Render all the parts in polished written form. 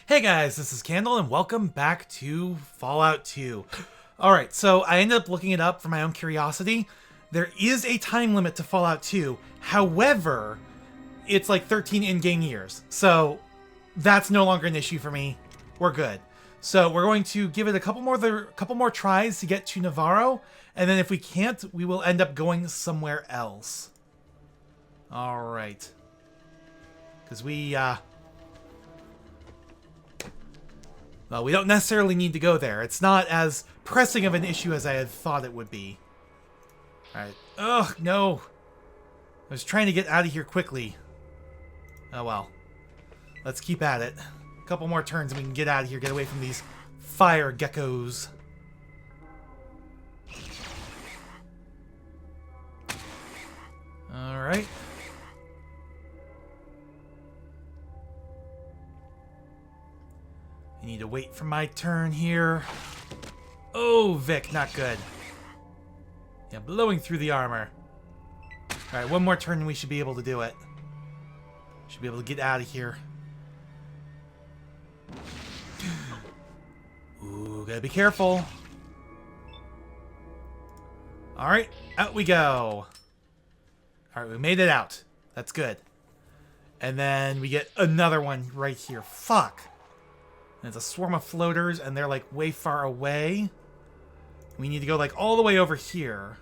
Hey guys, this is Candle and welcome back to Fallout 2. Alright, so I ended up looking it up for my own curiosity. There is a time limit to Fallout 2, however, it's like 13 in-game years. So that's no longer an issue for me. We're good. So we're going to give it a couple more tries to get to Navarro, and then if we can't, we will end up going somewhere else. Alright. Because well, we don't necessarily need to go there. It's not as pressing of an issue as I had thought it would be. Alright. Ugh, no. I was trying to get out of here quickly. Oh well. Let's keep at it. A couple more turns and we can get out of here, get away from these fire geckos. Alright. I need to wait for my turn here. Oh, Vic, not good. Yeah, blowing through the armor. Alright, one more turn and we should be able to do it. Should be able to get out of here. Ooh, gotta be careful. Alright, out we go. Alright, we made it out. That's good. And then we get another one right here. Fuck. There's a swarm of floaters, and they're, like, way far away. We need to go, like, all the way over here.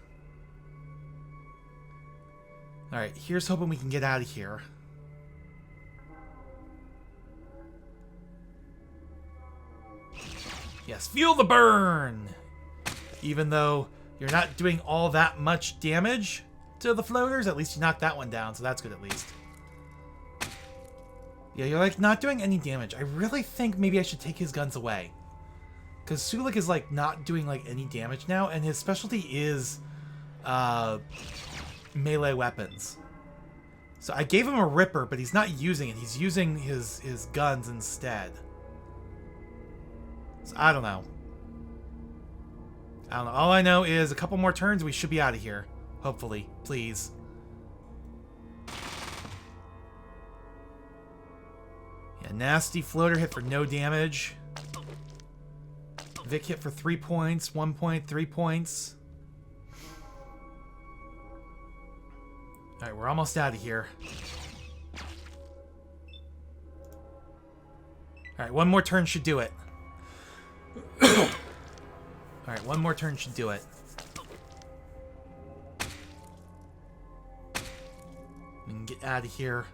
Alright, here's hoping we can get out of here. Yes, feel the burn! Even though you're not doing all that much damage to the floaters, at least you knocked that one down, so that's good at least. Yeah, you're, like, not doing any damage. I really think maybe I should take his guns away. Because Sulik is, like, not doing, like, any damage now, and his specialty is, melee weapons. So I gave him a Ripper, but he's not using it. He's using his guns instead. So I don't know. I don't know. All I know is a couple more turns, we should be out of here. Hopefully. Please. Yeah, nasty floater hit for no damage. Vic hit for 3 points, 1 point, 3 points. Alright, we're almost out of here. Alright, one more turn should do it. Alright, one more turn should do it. We can get out of here.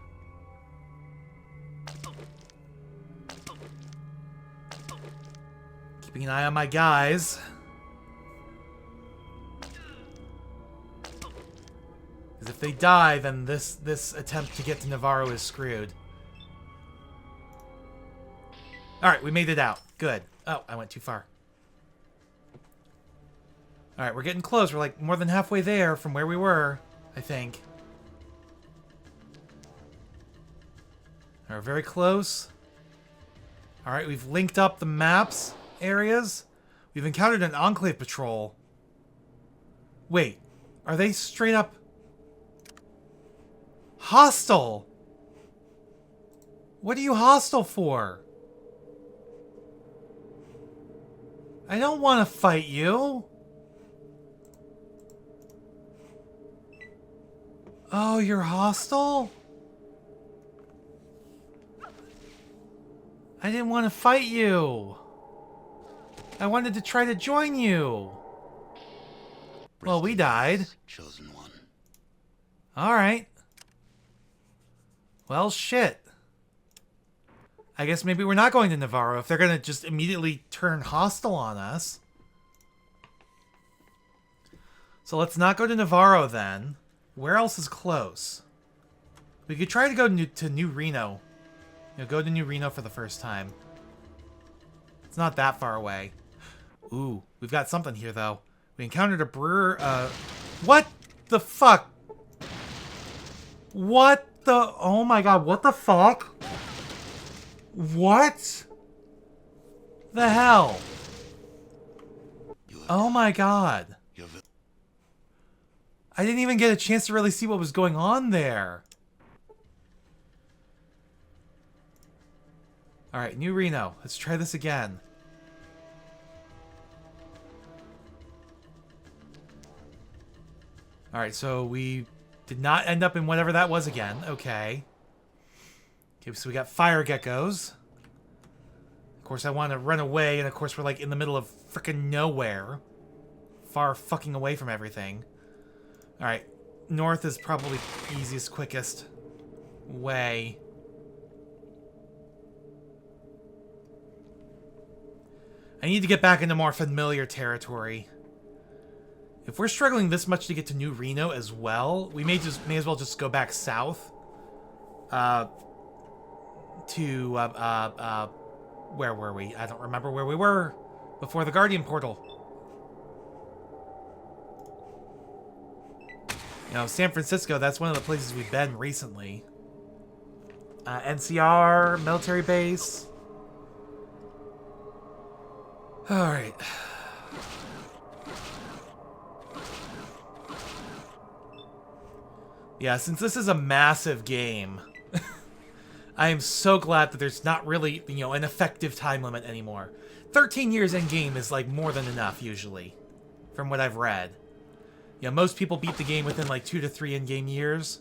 Keeping an eye on my guys. Because if they die, then this attempt to get to Navarro is screwed. Alright, we made it out. Good. Oh, I went too far. Alright, we're getting close. We're like more than halfway there from where we were, I think. We're very close. Alright, we've linked up the maps areas. We've encountered an Enclave patrol. Wait, are they straight up hostile? What are you hostile for? I don't want to fight you. Oh, you're hostile? I didn't want to fight you. I wanted to try to join you. Well, we died. Chosen one. Alright. Well, shit. I guess maybe we're not going to Navarro if they're going to just immediately turn hostile on us. So let's not go to Navarro then. Where else is close? We could try to go to New Reno. You know, go to New Reno for the first time. It's not that far away. Ooh, we've got something here, though. We encountered a brewer, What the fuck? What the... Oh my god, what the fuck? What the hell? Oh my god. I didn't even get a chance to really see what was going on there. Alright, New Reno. Let's try this again. Alright, so we did not end up in whatever that was again. Okay. Okay, so we got fire geckos. Of course, I want to run away, and of course we're like in the middle of frickin' nowhere. Far fucking away from everything. Alright, north is probably easiest, quickest way. I need to get back into more familiar territory. If we're struggling this much to get to New Reno as well, we may as well just go back south. Where were we? I don't remember where we were before the Guardian Portal. You know, San Francisco, that's one of the places we've been recently. NCR, military base. Alright. Yeah, since this is a massive game, I am so glad that there's not really, you know, an effective time limit anymore. 13 years in game is like more than enough usually, from what I've read. You know, most people beat the game within like 2 to 3 in-game years.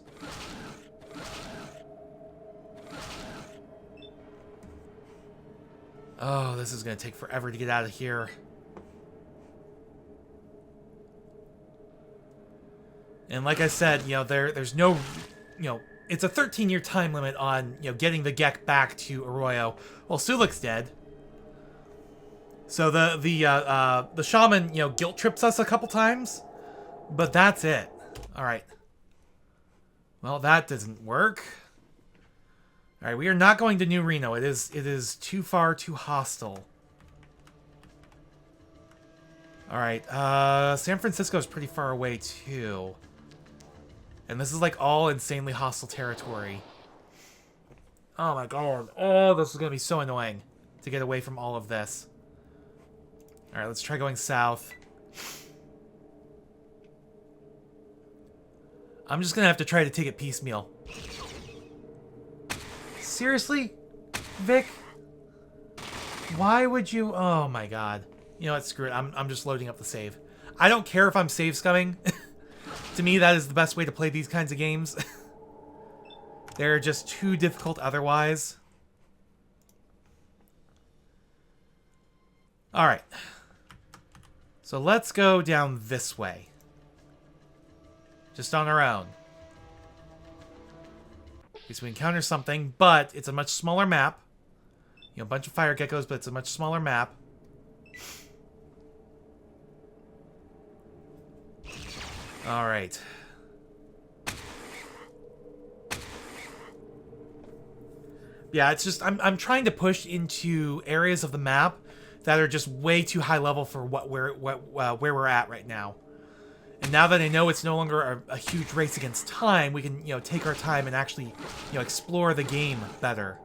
Oh, this is gonna take forever to get out of here. And like I said, you know, there's no, you know, it's a 13-year time limit on, you know, getting the Gek back to Arroyo. Well, Sulik's dead. So the shaman, you know, guilt trips us a couple times, but that's it. All right. Well, that doesn't work. All right, we are not going to New Reno. It is too far, too hostile. All right, San Francisco is pretty far away too. And this is like all insanely hostile territory. Oh my god. Oh, this is going to be so annoying to get away from all of this. Alright, let's try going south. I'm just going to have to try to take it piecemeal. Seriously? Vic? Why would you... Oh my god. You know what? Screw it. I'm just loading up the save. I don't care if I'm save scumming. To me, that is the best way to play these kinds of games. They're just too difficult otherwise. Alright. So let's go down this way. Just on our own. Okay, so we encounter something, but it's a much smaller map. You know, a bunch of fire geckos, but it's a much smaller map. All right. Yeah, it's just I'm trying to push into areas of the map that are just way too high level for where we're at right now. And now that I know it's no longer a huge race against time, we can, you know, take our time and actually, you know, explore the game better.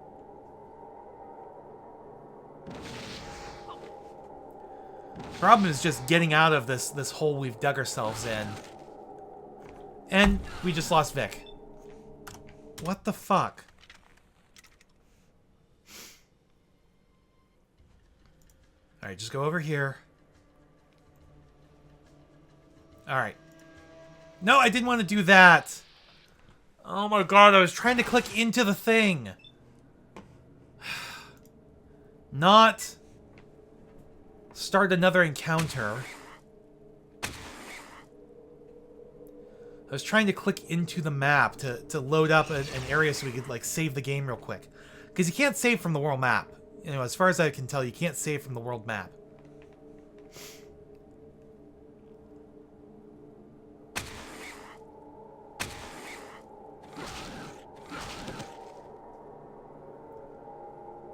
Problem is just getting out of this hole we've dug ourselves in. And we just lost Vic. What the fuck? Alright, just go over here. Alright. No, I didn't want to do that. Oh my god, I was trying to click into the thing. Not start another encounter. I was trying to click into the map to load up an area so we could, like, save the game real quick. Because you can't save from the world map. You know, as far as I can tell, you can't save from the world map.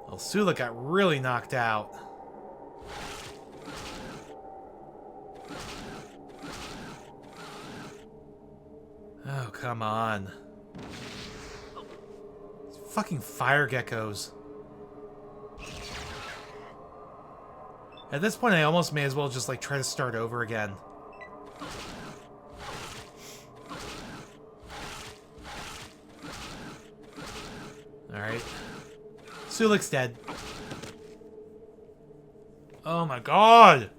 Well, Sulik got really knocked out. Oh, come on. These fucking fire geckos. At this point, I almost may as well just, like, try to start over again. Alright. Sulik's dead. Oh my god!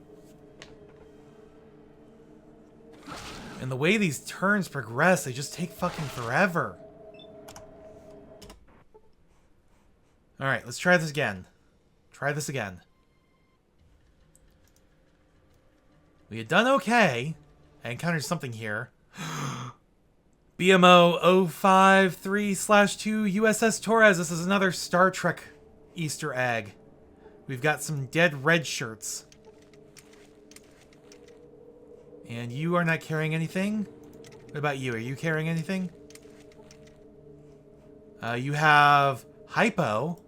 And the way these turns progress, they just take fucking forever. Alright, let's try this again. Try this again. We had done okay. I encountered something here. BMO 053/2 USS Torres. This is another Star Trek Easter egg. We've got some dead red shirts. And you are not carrying anything? What about you? Are you carrying anything? You have hypo.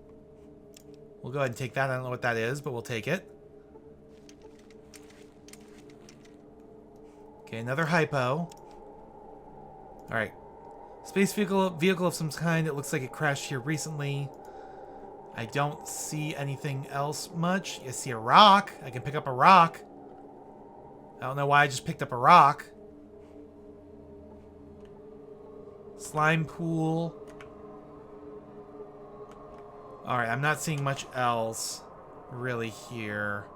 We'll go ahead and take that. I don't know what that is, but we'll take it. Okay, another hypo. Alright. Space vehicle of some kind. It looks like it crashed here recently. I don't see anything else much. I see a rock. I can pick up a rock. I don't know why I just picked up a rock. Slime pool. Alright, I'm not seeing much else really here.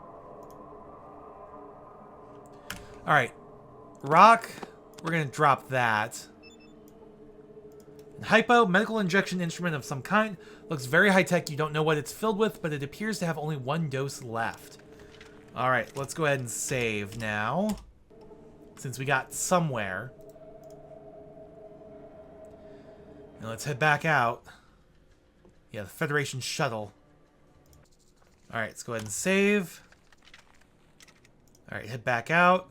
Alright. Rock. We're going to drop that. Hypo, medical injection instrument of some kind. Looks very high-tech. You don't know what it's filled with, but it appears to have only one dose left. Alright, let's go ahead and save now. Since we got somewhere. And let's head back out. Yeah, the Federation shuttle. Alright, let's go ahead and save. Alright, head back out.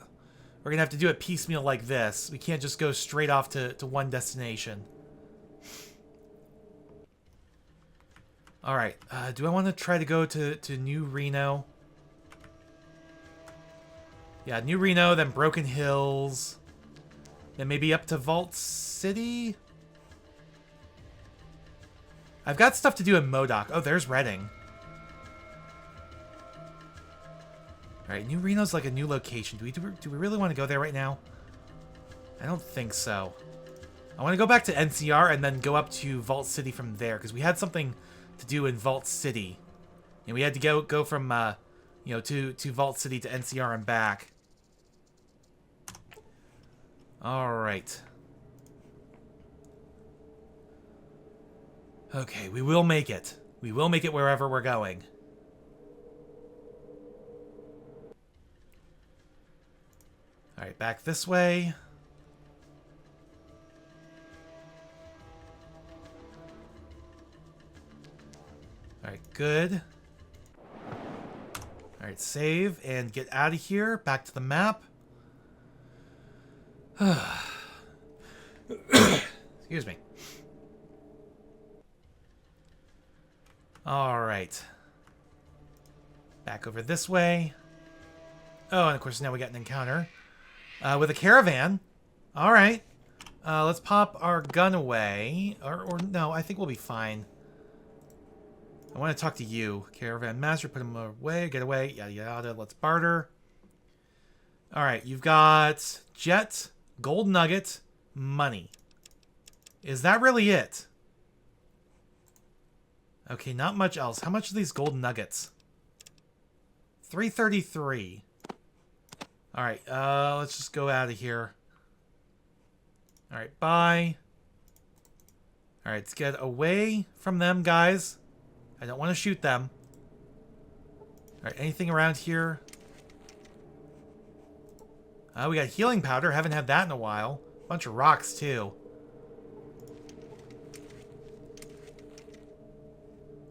We're gonna have to do it piecemeal like this. We can't just go straight off to one destination. Alright, do I want to try to go to New Reno? Yeah, New Reno, then Broken Hills. Then maybe up to Vault City? I've got stuff to do in Modoc. Oh, there's Reading. Alright, New Reno's like a new location. Do we really want to go there right now? I don't think so. I want to go back to NCR and then go up to Vault City from there, because we had something to do in Vault City. And we had to go from, you know, to Vault City to NCR and back. Alright. Okay, we will make it. We will make it wherever we're going. Alright, back this way. Alright, good. Alright, save and get out of here. Back to the map. Excuse me. Alright. Back over this way. Oh, and of course now we got an encounter. With a caravan. Alright. Let's pop our gun away. Or no, I think we'll be fine. I want to talk to you. Caravan master, put him away, get away, yada yada. Let's barter. Alright, you've got jet, gold nugget, money. Is that really it? Okay, not much else. How much are these gold nuggets? 333. Alright, let's just go out of here. Alright, bye. Alright, let's get away from them, guys. I don't want to shoot them. Alright, anything around here? We got healing powder. Haven't had that in a while. Bunch of rocks, too.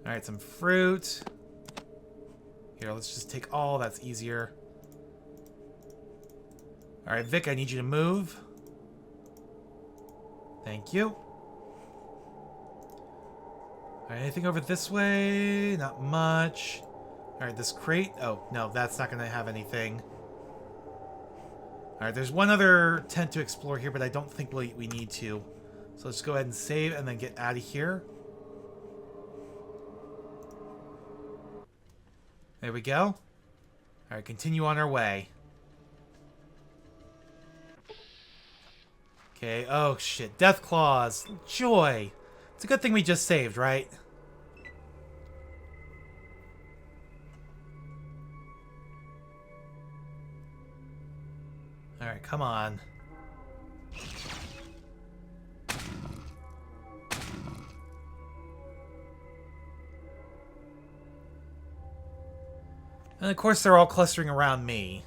Alright, some fruit. Here, let's just take all. That's easier. Alright, Vic, I need you to move. Thank you. Alright, anything over this way? Not much. Alright, this crate. Oh, no, that's not going to have anything. Alright, there's one other tent to explore here, but I don't think we need to. So let's go ahead and save and then get out of here. There we go. Alright, continue on our way. Okay, oh shit. Death Claws. Joy. It's a good thing we just saved, right? Alright, come on. And of course they're all clustering around me.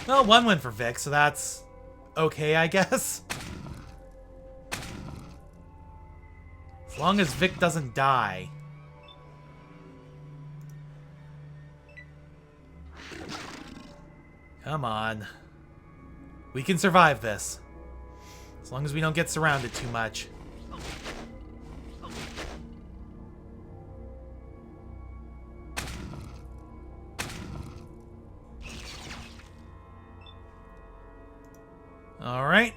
Well, one win for Vic, so that's okay, I guess. As long as Vic doesn't die. Come on. We can survive this. As long as we don't get surrounded too much. All right.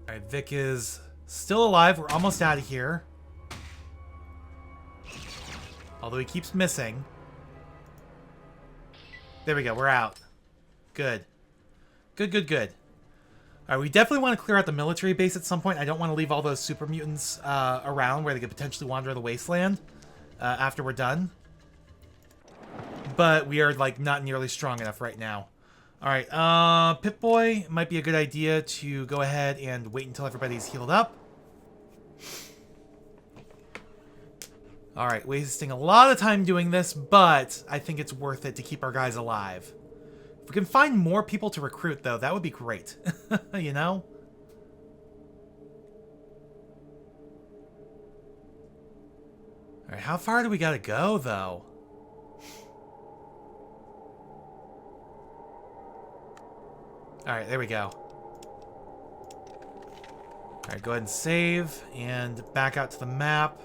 All right, Vic is still alive. We're almost out of here. Although he keeps missing. There we go. We're out. Good. Good, good, good. All right, we definitely want to clear out the military base at some point. I don't want to leave all those super mutants around where they could potentially wander the wasteland after we're done. But we are, like, not nearly strong enough right now. All right, Pip-Boy, might be a good idea to go ahead and wait until everybody's healed up. All right, wasting a lot of time doing this, but I think it's worth it to keep our guys alive. If we can find more people to recruit, though, that would be great. You know? Alright, how far do we gotta go, though? Alright, there we go. Alright, go ahead and save, and back out to the map.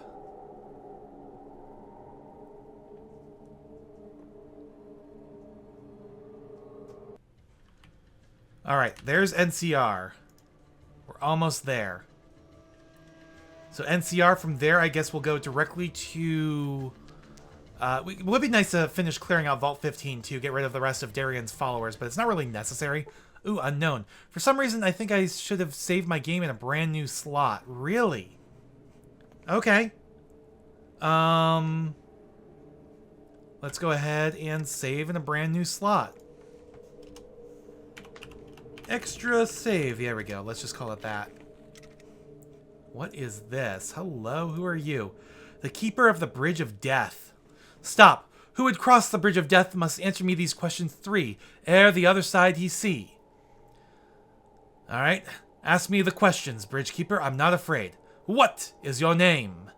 Alright, there's NCR. We're almost there. So NCR from there, I guess we'll go directly to... it would be nice to finish clearing out Vault 15 to get rid of the rest of Darian's followers, but it's not really necessary. Ooh, unknown. For some reason, I think I should have saved my game in a brand new slot. Really? Okay. Let's go ahead and save in a brand new slot. Extra save. There we go. Let's just call it that. What is this? Hello, who are you? The Keeper of the Bridge of Death. Stop. Who would cross the Bridge of Death must answer me these questions 3, ere the other side he see. Alright. Ask me the questions, Bridge Keeper. I'm not afraid. What is your name?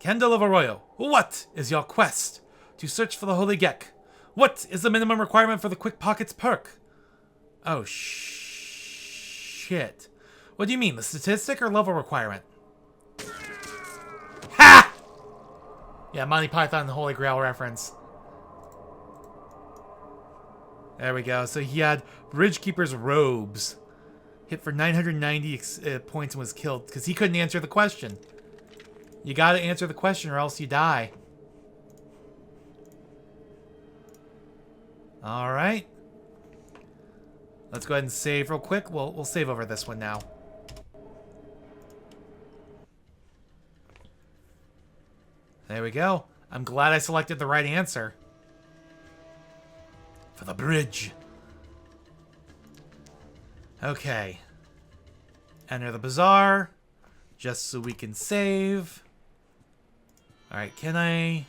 Kendall of Arroyo. What is your quest? To search for the Holy Gek. What is the minimum requirement for the Quick Pockets perk? Oh, shit. What do you mean, the statistic or level requirement? Ha! Yeah, Monty Python and the Holy Grail reference. There we go. So he had Bridgekeeper's robes. Hit for 990 points and was killed because he couldn't answer the question. You gotta answer the question or else you die. Alright. Let's go ahead and save real quick. We'll save over this one now. There we go. I'm glad I selected the right answer. For the bridge. Okay. Enter the bazaar. Just so we can save. Alright, can I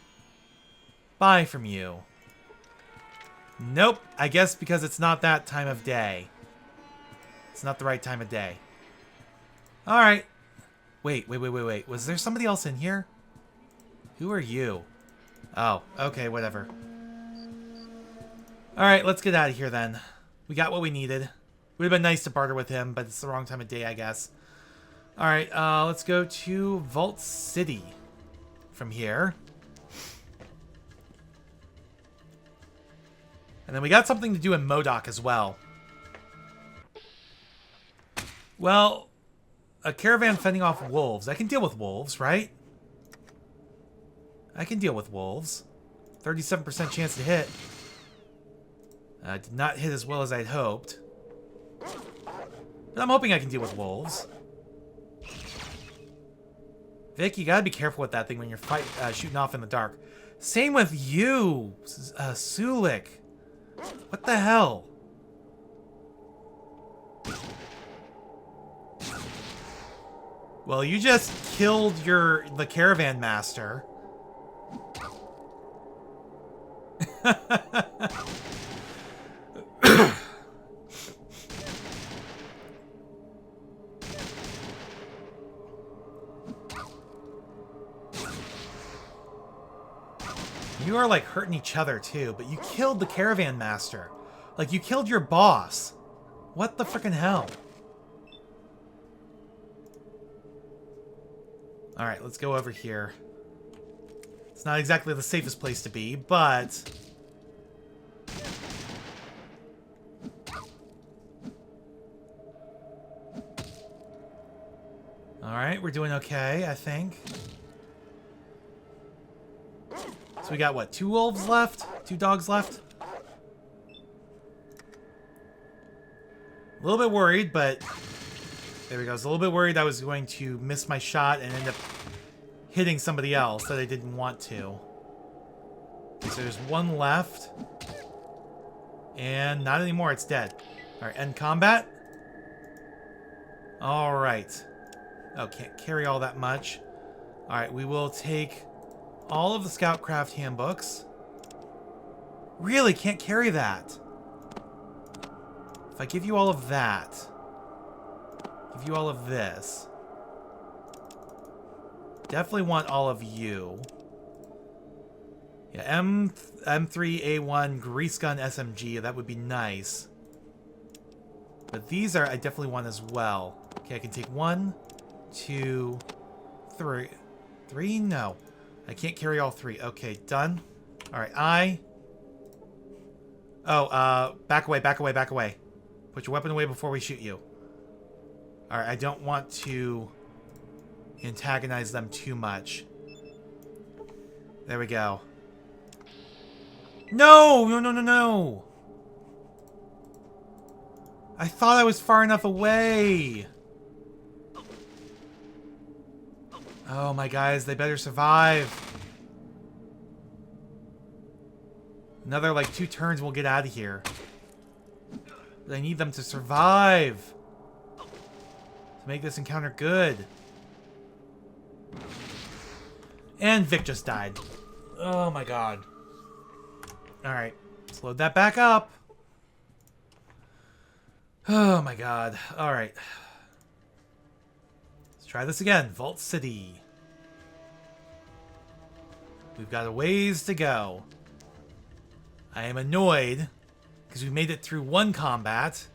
buy from you? Nope. I guess because it's not that time of day. It's not the right time of day. Alright. Wait. Was there somebody else in here? Who are you? Oh, okay, whatever. Alright, let's get out of here then. We got what we needed. Would have been nice to barter with him, but it's the wrong time of day, I guess. Alright, let's go to Vault City from here. And then we got something to do in Modoc as well. Well, a caravan fending off wolves. I can deal with wolves, right? I can deal with wolves. 37% chance to hit. Did not hit as well as I'd hoped. But I'm hoping I can deal with wolves. Vic, you gotta be careful with that thing when you're shooting off in the dark. Same with you, Sulik. What the hell? Well, you just killed the caravan master. You are like hurting each other too, but you killed the caravan master. Like you killed your boss. What the frickin' hell? Alright, let's go over here. It's not exactly the safest place to be, but... Alright, we're doing okay, I think. So we got, what, 2 wolves left? 2 dogs left? A little bit worried, but... There we go. I was a little bit worried I was going to miss my shot and end up hitting somebody else that I didn't want to. So there's 1 left. And not anymore, it's dead. Alright, end combat. Alright. Oh, can't carry all that much. Alright, we will take all of the Scoutcraft handbooks. Really, can't carry that. If I give you all of that, give you all of this. Definitely want all of you. Yeah, M3A1 Grease Gun SMG, that would be nice. But these are, I definitely want as well. Okay, I can take 1, 2, 3. 3? No. I can't carry all 3. Okay, done. Alright, Oh, back away, back away, back away. Put your weapon away before we shoot you. Alright, I don't want to antagonize them too much. There we go. No! No, no, no, no! I thought I was far enough away! Oh, my guys, they better survive. Another, like, 2 turns and we'll get out of here. But I need them to survive. To make this encounter good. And Vic just died. Oh my god. Alright. Let's load that back up. Oh my god. Alright. Let's try this again. Vault City. We've got a ways to go. I am annoyed because we made it through 1 combat.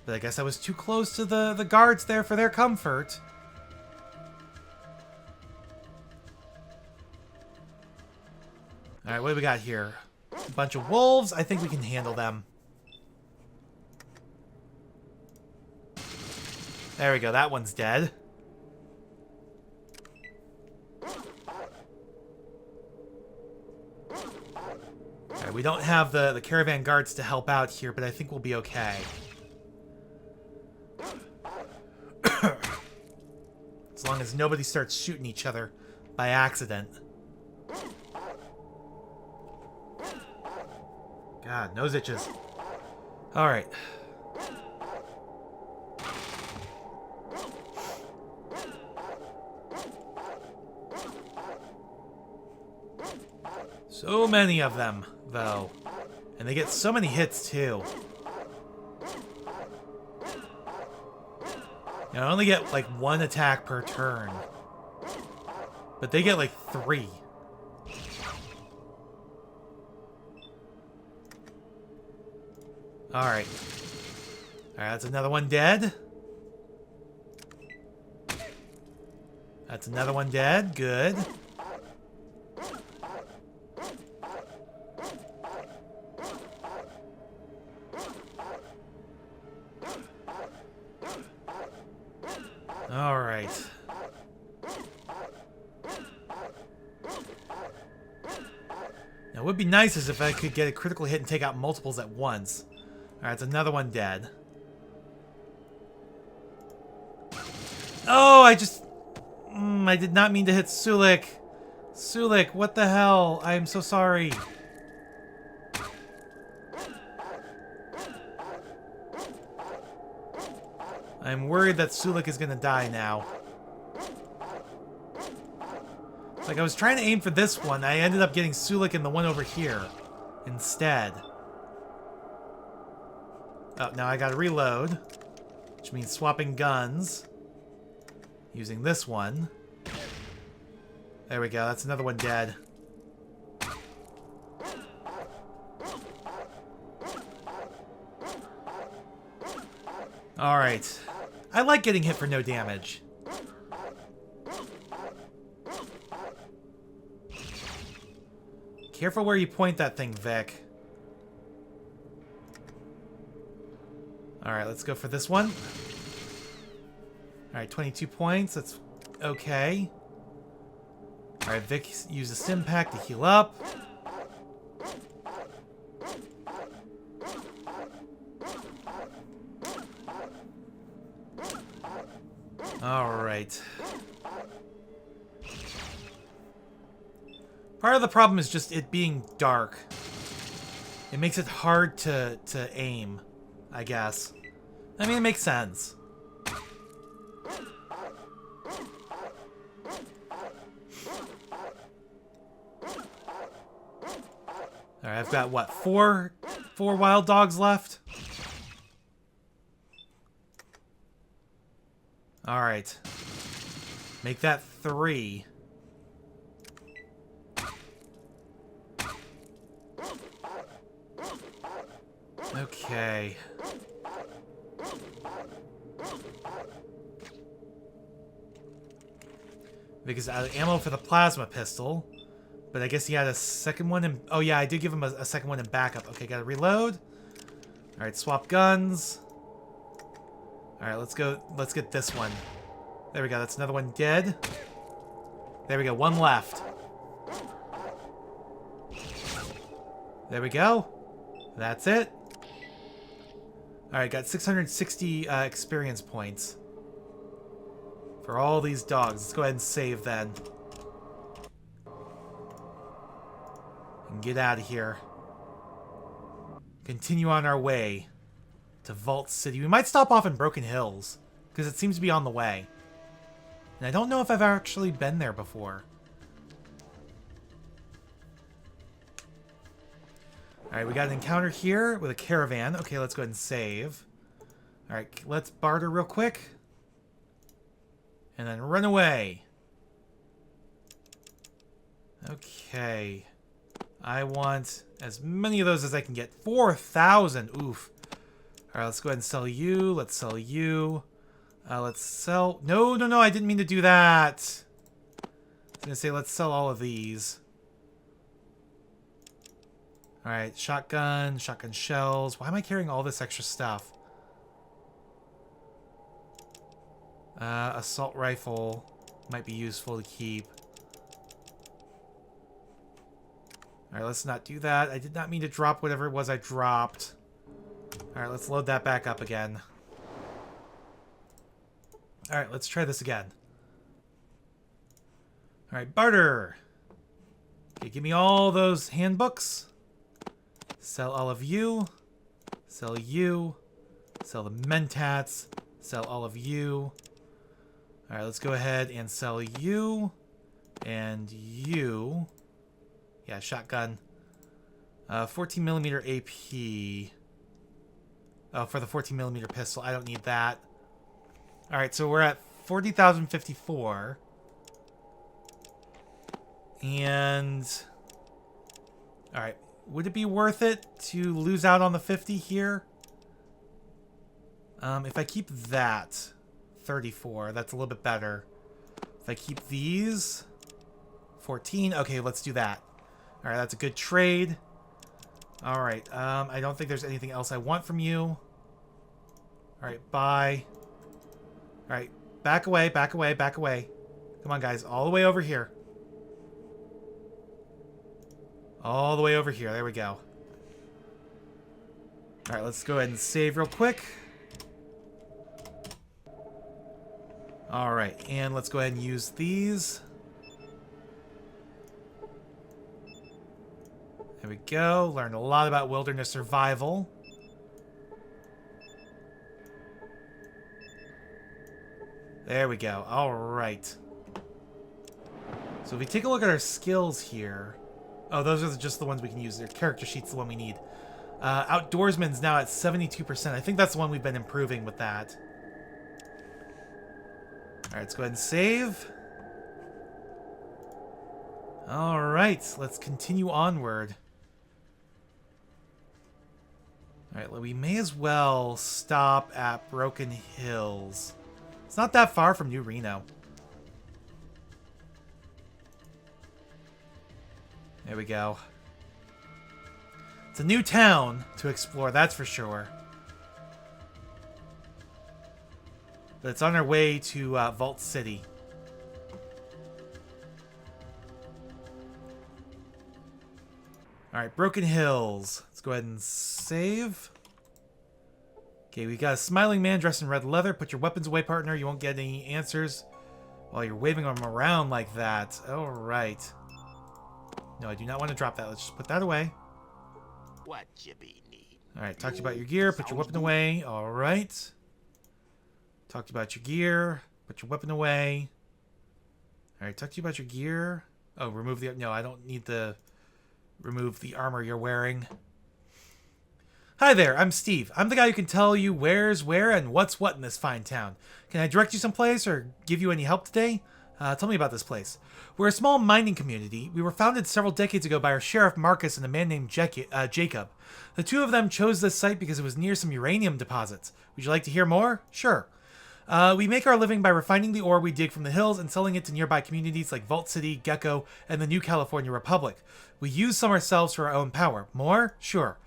But I guess I was too close to the guards there for their comfort. Alright, what do we got here? A bunch of wolves. I think we can handle them. There we go. That one's dead. Alright, we don't have the caravan guards to help out here, but I think we'll be okay. As long as nobody starts shooting each other by accident. God, nose itches. Alright. So many of them, though. And they get so many hits, too. You know, I only get, like, 1 attack per turn. But they get, like, 3. Alright. Alright, that's another one dead. That's another one dead. Good. Alright. Now, what would be nice is if I could get a critical hit and take out multiples at once. Alright, it's another one dead. Oh, I did not mean to hit Sulik. Sulik, what the hell? I am so sorry. I'm worried that Sulik is gonna die now. Like, I was trying to aim for this one. I ended up getting Sulik in the one over here instead. Oh, now I gotta reload. Which means swapping guns. Using this one. There we go. That's another one dead. Alright. I like getting hit for no damage. Careful where you point that thing, Vic. Alright, let's go for this one. Alright, 22 points. That's okay. Alright, Vic used a stim pack to heal up. Alright. Part of the problem is just it being dark. It makes it hard to aim, I guess. I mean, it makes sense. Alright, I've got, what, four wild dogs left? Alright. Make that 3. Okay. Because out of ammo for the plasma pistol. But I guess he had a second one in... Oh yeah, I did give him a second one in backup. Okay, gotta reload. Alright, swap guns. Alright, let's go. Let's get this one. There we go, that's another one dead. There we go, one left. There we go. That's it. Alright, got 660 experience points. For all these dogs. Let's go ahead and save then. And get out of here. Continue on our way to Vault City. We might stop off in Broken Hills, because it seems to be on the way. And I don't know if I've actually been there before. Alright, we got an encounter here with a caravan. Okay, let's go ahead and save. Alright, let's barter real quick. And then run away. Okay. I want as many of those as I can get. 4,000! Oof. Alright, let's go ahead and sell you. Let's sell you. Let's sell... No, no, no, I didn't mean to do that. I was going to say, let's sell all of these. Alright, shotgun shells. Why am I carrying all this extra stuff? Assault rifle might be useful to keep. Alright, let's not do that. I did not mean to drop whatever it was I dropped. Alright, let's load that back up again. Alright, let's try this again. Alright, barter! Okay, give me all those handbooks. Sell all of you. Sell you. Sell the mentats. Sell all of you. Alright, let's go ahead and sell you. And you. Yeah, shotgun. 14mm AP. Oh, for the 14mm pistol. I don't need that. Alright, so we're at 40,054. And... Alright, would it be worth it to lose out on the 50 here? If I keep that, 34, that's a little bit better. If I keep these, 14, okay, let's do that. Alright, that's a good trade. Alright, I don't think there's anything else I want from you. Alright, bye. Alright, back away, back away, back away. Come on, guys, all the way over here. All the way over here, there we go. Alright, let's go ahead and save real quick. Alright, and let's go ahead and use these. There we go. Learned a lot about wilderness survival. There we go. Alright. So if we take a look at our skills here... Oh, those are just the ones we can use. Their character sheet's the one we need. Outdoorsman's now at 72%. I think that's the one we've been improving with that. Alright, let's go ahead and save. Alright, let's continue onward. Alright, we may as well stop at Broken Hills. It's not that far from New Reno. There we go. It's a new town to explore, that's for sure. But it's on our way to Vault City. Alright, Broken Hills. Let's go ahead and save. Okay, we got a smiling man dressed in red leather. Put your weapons away, partner. You won't get any answers while you're waving them around like that. Alright. No, I do not want to drop that. Let's just put that away. What you be need? Alright, talk to you about your gear. Put your weapon away. Alright. Talk to you about your gear. Put your weapon away. Alright, talk to you about your gear. Oh, remove the... No, I don't need to remove the armor you're wearing. Hi there, I'm Steve. I'm the guy who can tell you where's where and what's what in this fine town. Can I direct you someplace or give you any help today? Tell me about this place. We're a small mining community. We were founded several decades ago by our sheriff Marcus and a man named Jacob. The two of them chose this site because it was near some uranium deposits. Would you like to hear more? Sure. We make our living by refining the ore we dig from the hills and selling it to nearby communities like Vault City, Gecko, and the New California Republic. We use some ourselves for our own power. More? Sure.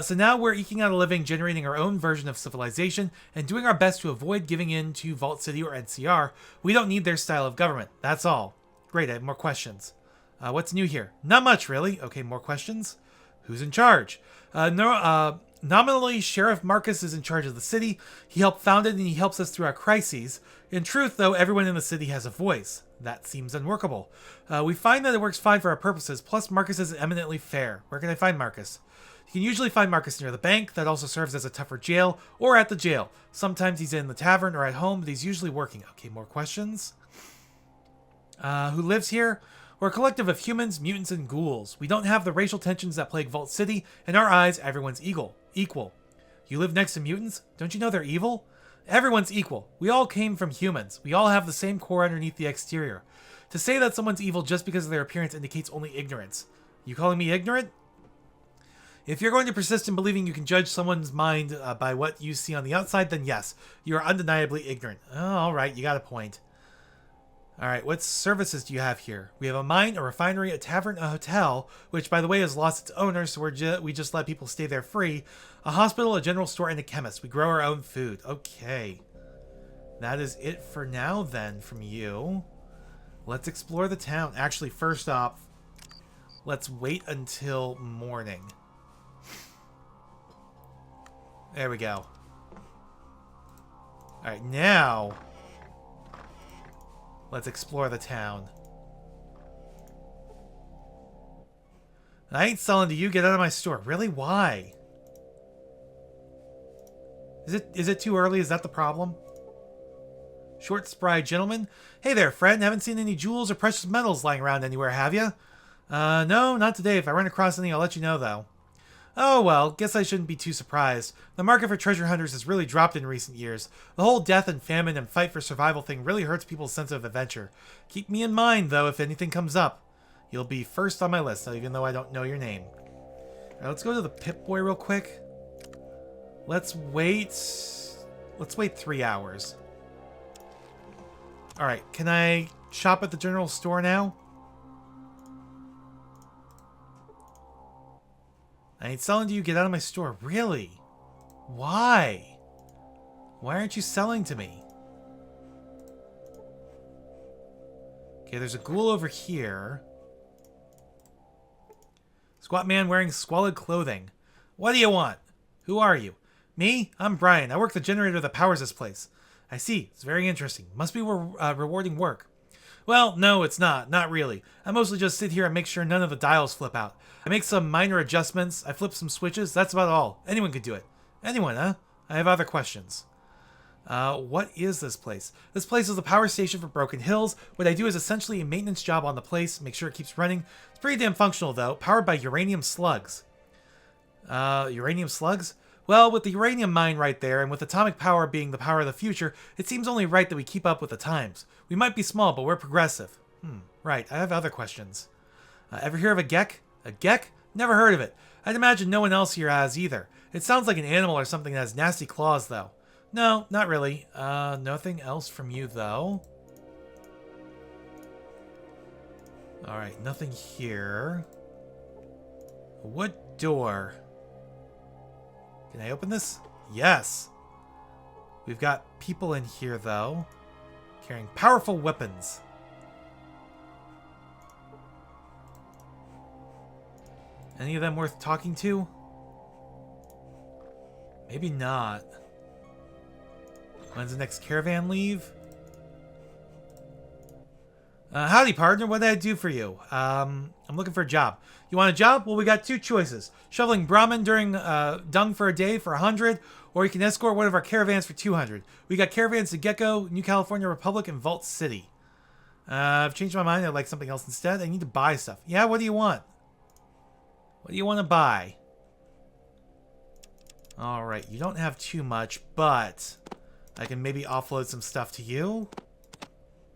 So now we're eking out a living generating our own version of civilization and doing our best to avoid giving in to Vault City or NCR. We don't need their style of government. That's all. Great, I have more questions. What's new here? Not much, really. Okay, more questions? Who's in charge? Nominally, Sheriff Marcus is in charge of the city. He helped found it and he helps us through our crises. In truth, though, everyone in the city has a voice. That seems unworkable. We find that it works fine for our purposes, plus Marcus is eminently fair. Where can I find Marcus? You can usually find Marcus near the bank. That also serves as a tougher jail, or at the jail. Sometimes he's in the tavern or at home, but he's usually working. Okay, more questions? Who lives here? We're a collective of humans, mutants, and ghouls. We don't have the racial tensions that plague Vault City. In our eyes, everyone's equal. You live next to mutants? Don't you know they're evil? Everyone's equal. We all came from humans. We all have the same core underneath the exterior. To say that someone's evil just because of their appearance indicates only ignorance. You calling me ignorant? If you're going to persist in believing you can judge someone's mind by what you see on the outside, then yes, you are undeniably ignorant. Oh, all right, you got a point. All right, what services do you have here? We have a mine, a refinery, a tavern, a hotel, which, by the way, has lost its owner, so we just let people stay there free, a hospital, a general store, and a chemist. We grow our own food. Okay. That is it for now, then, from you. Let's explore the town. Actually, first off, let's wait until morning. There we go. Alright, now let's explore the town. I ain't selling to you. Get out of my store. Really? Why? Is it too early? Is that the problem? Short, spry gentleman. Hey there, friend. Haven't seen any jewels or precious metals lying around anywhere, have you? No, not today. If I run across any, I'll let you know, though. Oh well, guess I shouldn't be too surprised. The market for treasure hunters has really dropped in recent years. The whole death and famine and fight for survival thing really hurts people's sense of adventure. Keep me in mind, though, if anything comes up. You'll be first on my list, even though I don't know your name. Alright, let's go to the Pip-Boy real quick. Let's wait 3 hours. Alright, can I shop at the general store now? I ain't selling to you. Get out of my store. Really? Why? Why aren't you selling to me? Okay, there's a ghoul over here. Squat man wearing squalid clothing. What do you want? Who are you? Me? I'm Brian. I work the generator that powers this place. I see. It's very interesting. Must be rewarding work. Well, no, it's not. Not really. I mostly just sit here and make sure none of the dials flip out. I make some minor adjustments. I flip some switches. That's about all. Anyone could do it. Anyone, huh? I have other questions. What is this place? This place is a power station for Broken Hills. What I do is essentially a maintenance job on the place, make sure it keeps running. It's pretty damn functional, though. Powered by uranium slugs. Uranium slugs? Well, with the uranium mine right there, and with atomic power being the power of the future, it seems only right that we keep up with the times. We might be small, but we're progressive. Right. I have other questions. Ever hear of a gek? A gek? Never heard of it. I'd imagine no one else here has either. It sounds like an animal or something that has nasty claws, though. No, not really. Nothing else from you, though. Alright, nothing here. A wood door. Can I open this? Yes! We've got people in here, though. Carrying powerful weapons. Any of them worth talking to? Maybe not. When's the next caravan leave? Howdy, partner. What did I do for you? I'm looking for a job. You want a job? Well, we got two choices. Shoveling Brahmin during dung for a day for 100, or you can escort one of our caravans for 200. We got caravans to Gecko, New California Republic, and Vault City. I've changed my mind. I'd like something else instead. I need to buy stuff. Yeah, what do you want? What do you want to buy? Alright, you don't have too much, but I can maybe offload some stuff to you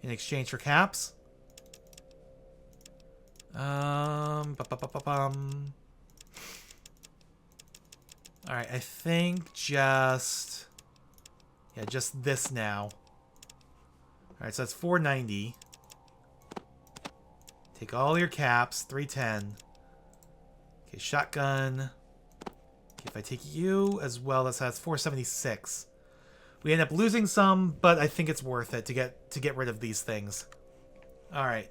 in exchange for caps. Alright, I think just this now. Alright, so that's 490. Take all your caps, 310. Okay, shotgun. Okay, if I take you as well, that's 476. We end up losing some, but I think it's worth it to get rid of these things. Alright.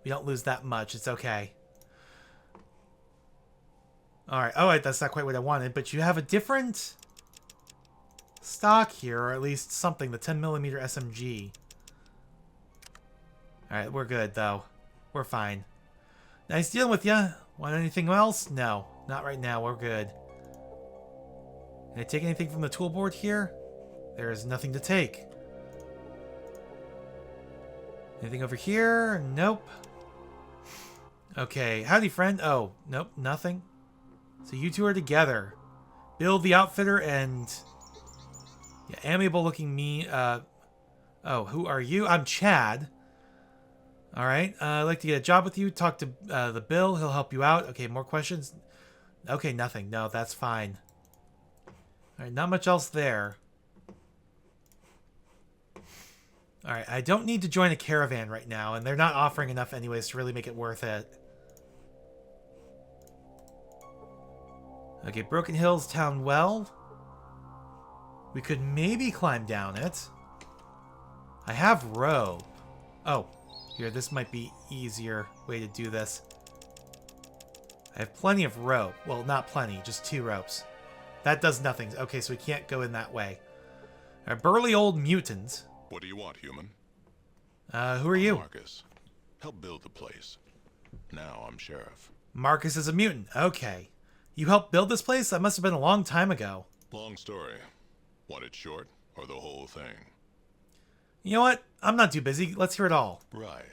We don't lose that much. It's okay. Alright. Oh, that's not quite what I wanted, but you have a different stock here, or at least something. The 10mm SMG. Alright, we're good, though. We're fine. Nice dealing with ya. Want anything else? No. Not right now. We're good. Can I take anything from the toolboard here? There is nothing to take. Anything over here? Nope. Okay. Howdy, friend. Oh, nope. Nothing. So you two are together. Build the outfitter and... Yeah, amiable looking me. Oh, who are you? I'm Chad. Alright. I'd like to get a job with you. Talk to the Bill. He'll help you out. Okay, more questions? Okay, nothing. No, that's fine. Alright, not much else there. Alright, I don't need to join a caravan right now, and they're not offering enough anyways to really make it worth it. Okay, Broken Hills Town Well. We could maybe climb down it. I have rope. Oh, here, this might be easier way to do this. I have plenty of rope. Well, not plenty, just 2 ropes. That does nothing. Okay, so we can't go in that way. A burly old mutant. What do you want, human? Who are you? Marcus. Help build the place. Now I'm sheriff. Marcus is a mutant. Okay. You helped build this place? That must have been a long time ago. Long story. Want it short or the whole thing? You know what? I'm not too busy. Let's hear it all. Right.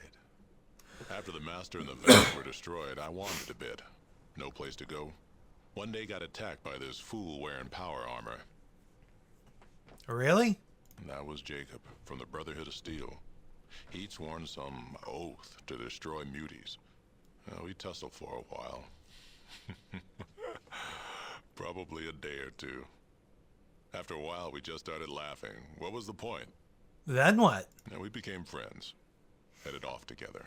After the master and the village were destroyed, I wandered a bit. No place to go. One day got attacked by this fool wearing power armor. Really? That was Jacob, from the Brotherhood of Steel. He'd sworn some oath to destroy muties. We tussled for a while. Probably a day or two. After a while, we just started laughing. What was the point? Then what? And we became friends. Headed off together.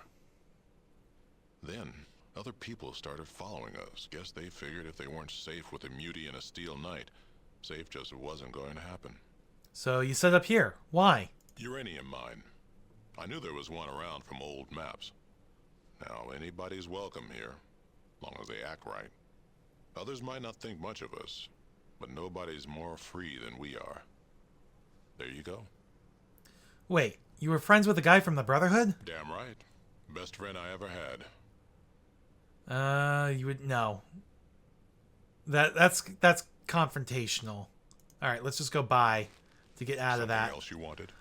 Then, other people started following us. Guess they figured if they weren't safe with a mutie and a steel knight, safe just wasn't going to happen. So you set up here. Why? Uranium mine. I knew there was one around from old maps. Now, anybody's welcome here, long as they act right. Others might not think much of us, but nobody's more free than we are. There you go. Wait, you were friends with the guy from the Brotherhood? Damn right. Best friend I ever had. You would no. That's confrontational. All right, let's just go by to get out of that. Something else you wanted?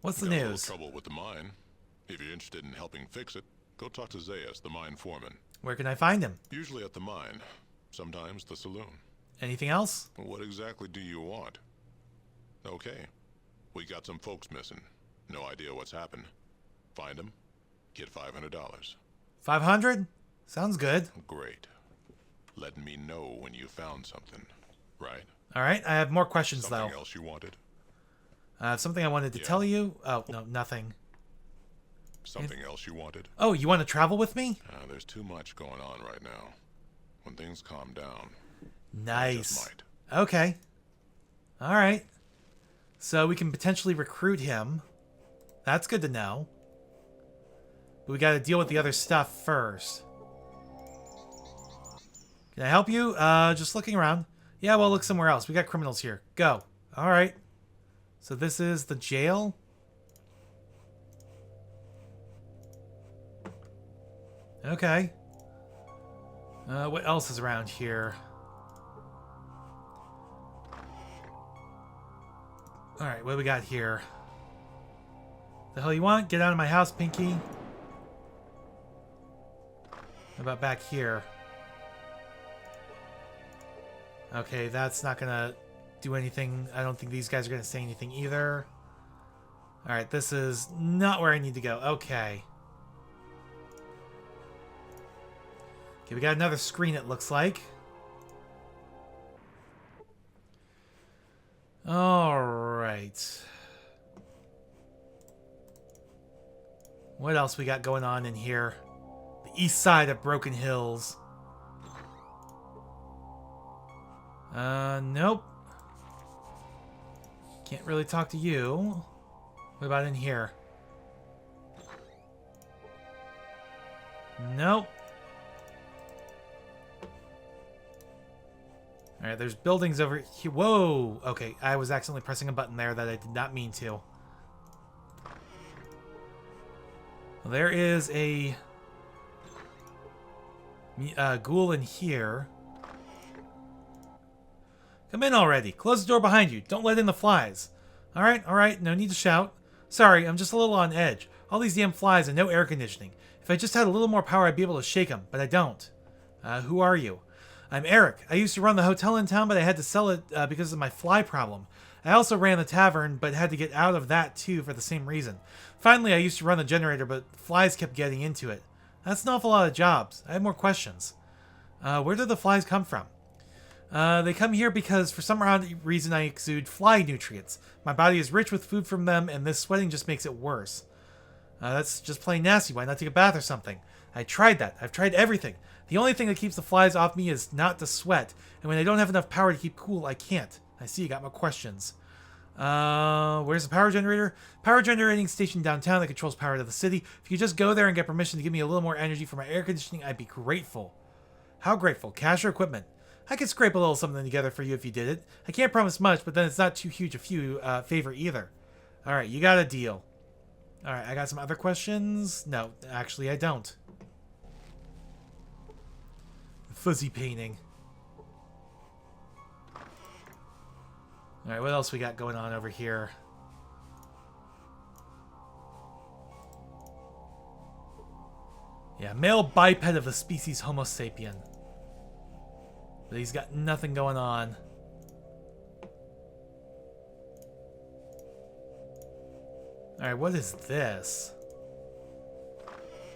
What's the Got a little news? trouble with the mine. If you're interested in helping fix it, go talk to Zayas, the mine foreman. Where can I find him? Usually at the mine. Sometimes the saloon. Anything else? What exactly do you want? Okay. We got some folks missing. No idea what's happened. Find them. Get $500. 500? Sounds good. Great. Let me know when you found something. Right? All right, I have more questions Something though. else you wanted? Something I wanted to Yeah. tell you. Oh, no, nothing. Something else you wanted? Oh, you want to travel with me? There's too much going on right now. When things calm down, I Nice. just might. Okay. All right. So we can potentially recruit him. That's good to know. But we got to deal with the other stuff first. Can I help you? Just looking around. Yeah, well, look somewhere else. We got criminals here. Go. All right. So this is the jail. Okay. What else is around here? Alright, what do we got here? The hell you want? Get out of my house, Pinky. What about back here? Okay, that's not gonna do anything. I don't think these guys are gonna say anything either. Alright, this is not where I need to go. Okay. Okay, we got another screen, it looks like. Alright. What else we got going on in here? The east side of Broken Hills. Nope. Can't really talk to you. What about in here? Nope. Alright, there's buildings over here. Whoa! Okay, I was accidentally pressing a button there that I did not mean to. Well, there is a ghoul in here. Come in already. Close the door behind you. Don't let in the flies. Alright, no need to shout. Sorry, I'm just a little on edge. All these damn flies and no air conditioning. If I just had a little more power, I'd be able to shake them, but I don't. Who are you? I'm Eric. I used to run the hotel in town, but I had to sell it because of my fly problem. I also ran the tavern, but had to get out of that too for the same reason. Finally, I used to run the generator, but flies kept getting into it. That's an awful lot of jobs. I have more questions. Where do the flies come from? They come here because for some odd reason I exude fly nutrients. My body is rich with food from them, and this sweating just makes it worse. That's just plain nasty. Why not take a bath or something? I tried that. I've tried everything. The only thing that keeps the flies off me is not to sweat, and when I don't have enough power to keep cool, I can't. I see you got more questions. Where's the power generator? Power generating station downtown that controls power to the city. If you could just go there and get permission to give me a little more energy for my air conditioning, I'd be grateful. How grateful? Cash or equipment? I could scrape a little something together for you if you did it. I can't promise much, but then it's not too huge a favor either. Alright, you got a deal. Alright, I got some other questions? No, actually I don't. Fuzzy painting. Alright, what else we got going on over here? Yeah, male biped of the species Homo sapien. But he's got nothing going on. Alright, what is this?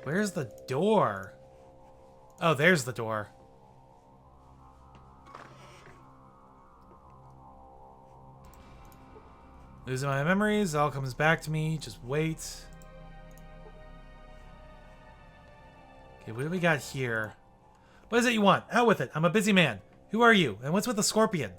Where's the door? Oh, there's the door. Losing my memories, it all comes back to me. Just wait. Okay, what do we got here? What is it you want? Out with it. I'm a busy man. Who are you? And what's with the scorpion?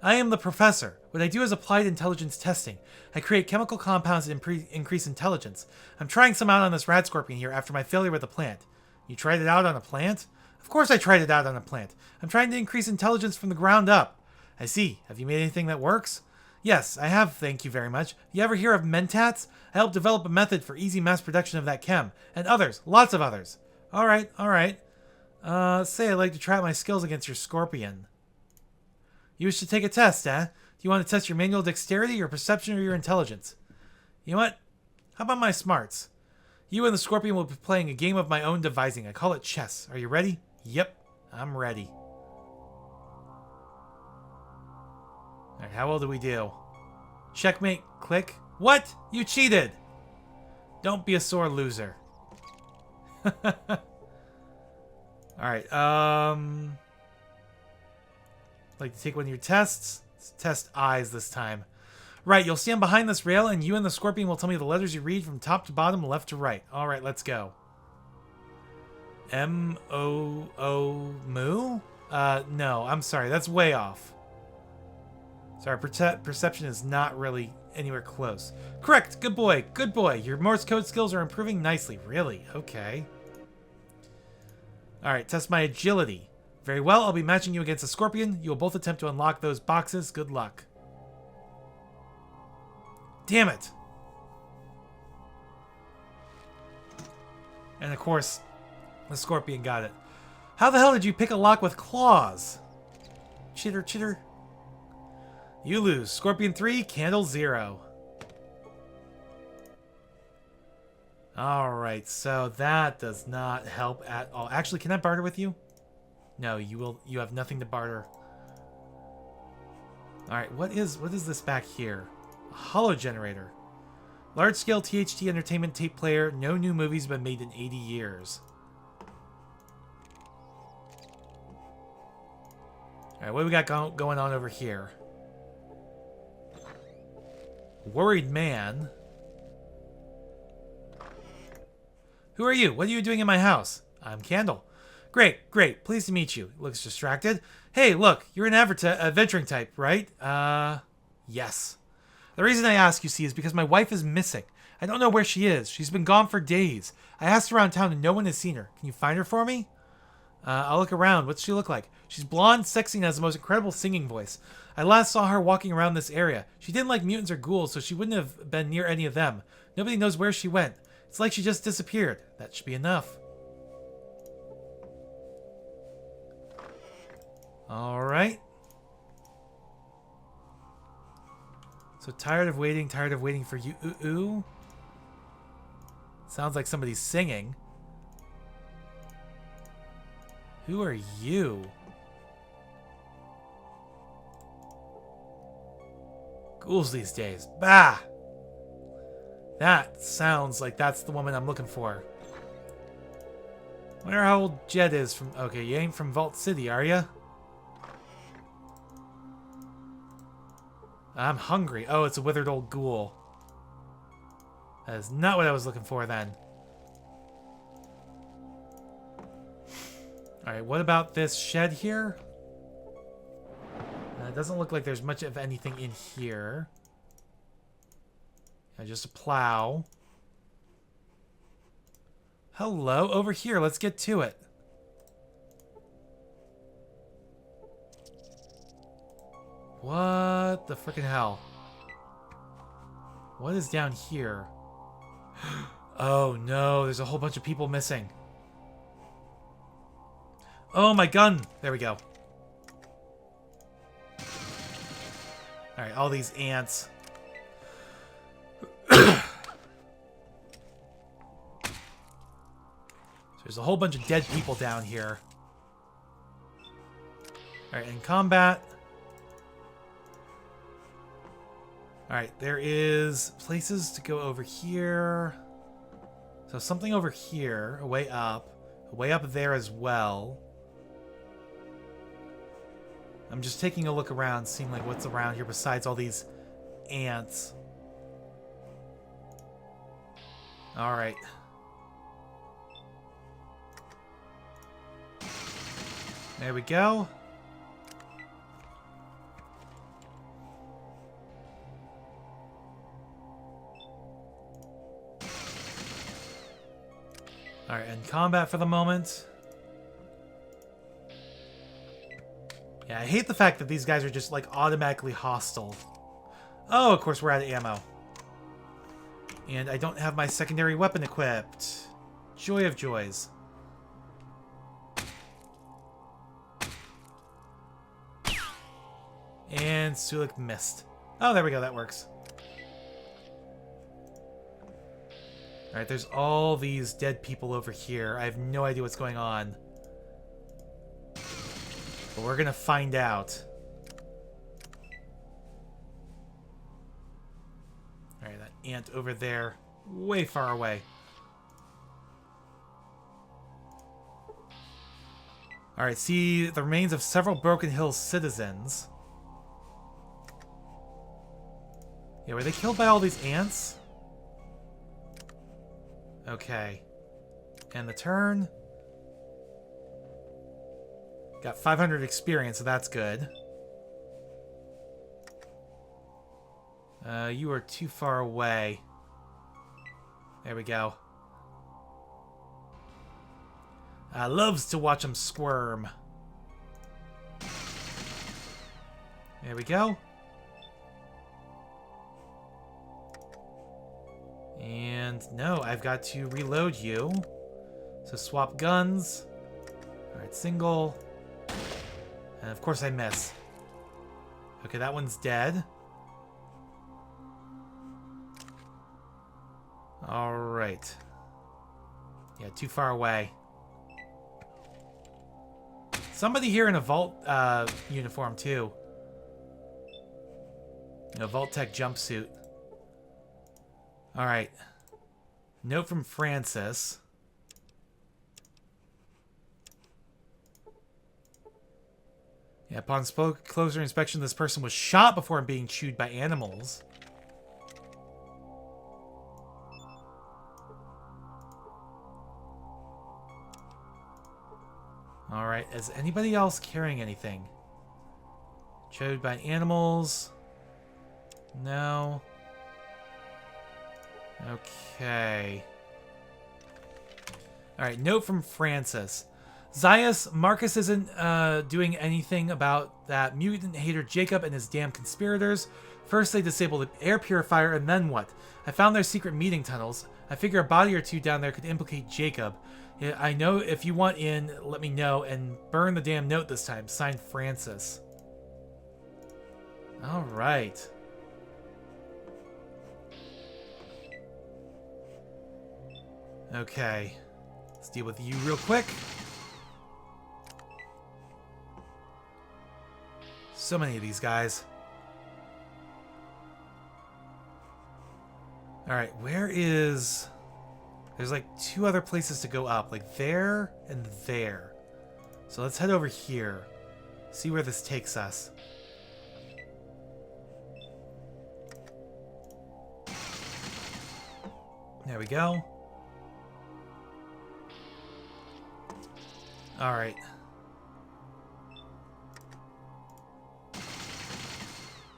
I am the professor. What I do is applied intelligence testing. I create chemical compounds that increase intelligence. I'm trying some out on this rad scorpion here after my failure with the plant. You tried it out on a plant? Of course I tried it out on a plant. I'm trying to increase intelligence from the ground up. I see. Have you made anything that works? Yes, I have, thank you very much. You ever hear of mentats? I helped develop a method for easy mass production of that chem. And others. Lots of others. Alright, alright. Say I'd like to try out my skills against your scorpion. You wish to take a test, eh? Do you want to test your manual dexterity, your perception, or your intelligence? You know what? How about my smarts? You and the scorpion will be playing a game of my own devising. I call it chess. Are you ready? Yep, I'm ready. Alright, how well do we do? Checkmate, click. What? You cheated! Don't be a sore loser. Alright, like to take one of your tests? Let's test eyes this time. Right, you'll stand behind this rail and you and the scorpion will tell me the letters you read from top to bottom, left to right. Alright, let's go. M-O-O moo? No, I'm sorry, that's way off. Sorry, perception is not really anywhere close. Correct, good boy, good boy. Your Morse code skills are improving nicely. Really? Okay. Alright, test my agility. Very well, I'll be matching you against a scorpion. You will both attempt to unlock those boxes. Good luck. Damn it! And of course, the scorpion got it. How the hell did you pick a lock with claws? Chitter, chitter. You lose. Scorpion 3, candle 0. Alright, so that does not help at all. Actually, can I barter with you? No, you have nothing to barter. Alright, what is this back here? A holo generator. Large-scale THT entertainment tape player. No new movies have been made in 80 years. Alright, what do we got going on over here? Worried man. Who are you? What are you doing in my house? I'm Candle. Great, great. Pleased to meet you. Looks distracted. Hey, look, you're an adventuring type, right? Yes. The reason I ask, you see, is because my wife is missing. I don't know where she is. She's been gone for days. I asked around town and no one has seen her. Can you find her for me? I'll look around. What's she look like? She's blonde, sexy, and has the most incredible singing voice. I last saw her walking around this area. She didn't like mutants or ghouls, so she wouldn't have been near any of them. Nobody knows where she went. It's like she just disappeared. That should be enough. Alright. So tired of waiting for you. Ooh. Sounds like somebody's singing. Who are you? Ghouls these days. Bah! That sounds like that's the woman I'm looking for. Wonder how old Jed is from... Okay, you ain't from Vault City, are you? I'm hungry. Oh, it's a withered old ghoul. That is not what I was looking for then. Alright, what about this shed here? It doesn't look like there's much of anything in here. Just a plow. Hello, over here. Let's get to it. What the frickin' hell? What is down here? Oh no, there's a whole bunch of people missing. Oh, my gun! There we go. Alright, all these ants. There's a whole bunch of dead people down here. Alright, in combat. Alright, there is places to go over here. So something over here, a way up there as well. I'm just taking a look around, seeing like what's around here besides all these ants. Alright. There we go. Alright, in combat for the moment. Yeah, I hate the fact that these guys are just, like, automatically hostile. Oh, of course, we're out of ammo. And I don't have my secondary weapon equipped. Joy of joys. And Sulik missed. Oh, there we go. That works. Alright, there's all these dead people over here. I have no idea what's going on. But we're gonna find out. Alright, that ant over there. Way far away. Alright, see the remains of several Broken Hill citizens. Yeah, were they killed by all these ants? Okay. And the turn. Got 500 experience, so that's good. You are too far away. There we go. Loves to watch them squirm. There we go. And no, I've got to reload you. So swap guns. Alright, single. And of course I miss. Okay, that one's dead. Alright. Yeah, too far away. Somebody here in a Vault uniform, too. In a Vault Tech jumpsuit. Alright. Note from Francis. Yeah, upon closer inspection, this person was shot before being chewed by animals. Alright, is anybody else carrying anything? Chewed by animals? No. Okay. Alright, note from Francis. Zaius, Marcus isn't doing anything about that mutant hater Jacob and his damn conspirators. First they disabled the air purifier, and then what? I found their secret meeting tunnels. I figure a body or two down there could implicate Jacob. Yeah, I know if you want in, let me know, and burn the damn note this time. Signed, Francis. Alright. Okay. Let's deal with you real quick. So many of these guys. Alright, where is... There's like 2 other places to go up. Like there and there. So let's head over here. See where this takes us. There we go. Alright.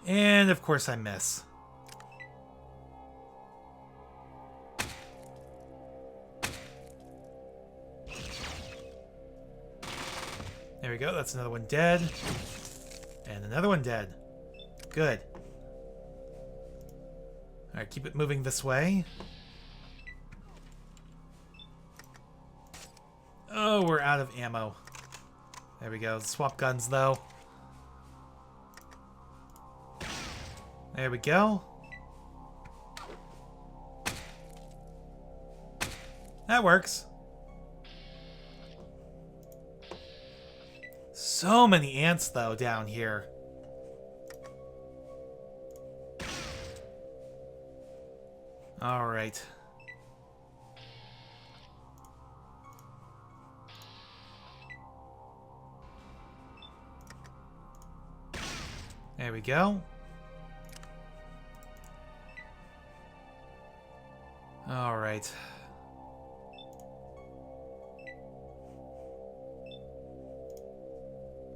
And of course I miss. There we go, that's another one dead. And another one dead. Good. Alright, keep it moving this way. Oh, we're out of ammo. There we go. Swap guns, though. There we go. That works. So many ants, though, down here. Alright. There we go. Alright.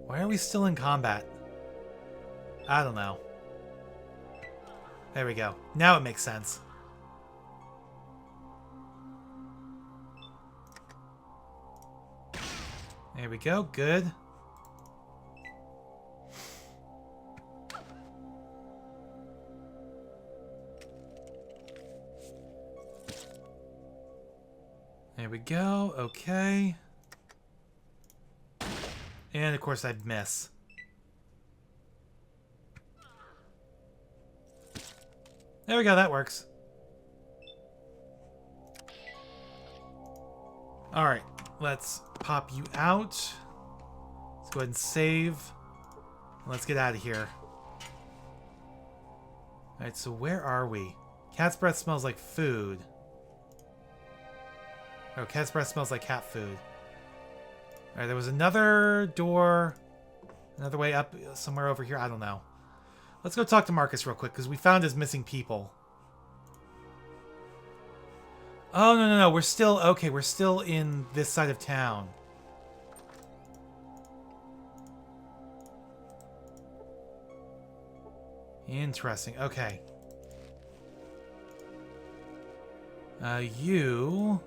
Why are we still in combat? I don't know. There we go. Now it makes sense. There we go. Good. we go. Okay. And, of course, I'd miss. There we go. That works. Alright. Let's pop you out. Let's go ahead and save. Let's get out of here. Alright, so where are we? Cat's breath smells like food. Oh, cat's breath smells like cat food. Alright, there was another door. Another way up somewhere over here. I don't know. Let's go talk to Marcus real quick, because we found his missing people. Oh, no. We're still... Okay, we're still in this side of town. Interesting. Okay. You...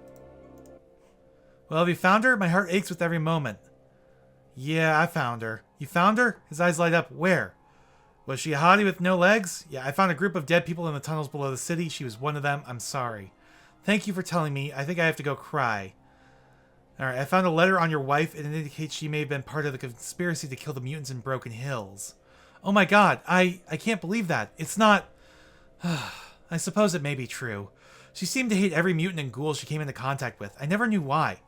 Well, have you found her? My heart aches with every moment. Yeah, I found her. You found her? His eyes light up. Where? Was she a hottie with no legs? Yeah, I found a group of dead people in the tunnels below the city. She was one of them. I'm sorry. Thank you for telling me. I think I have to go cry. Alright, I found a letter on your wife. It indicates she may have been part of the conspiracy to kill the mutants in Broken Hills. Oh my god, I can't believe that. It's not... I suppose it may be true. She seemed to hate every mutant and ghoul she came into contact with. I never knew why.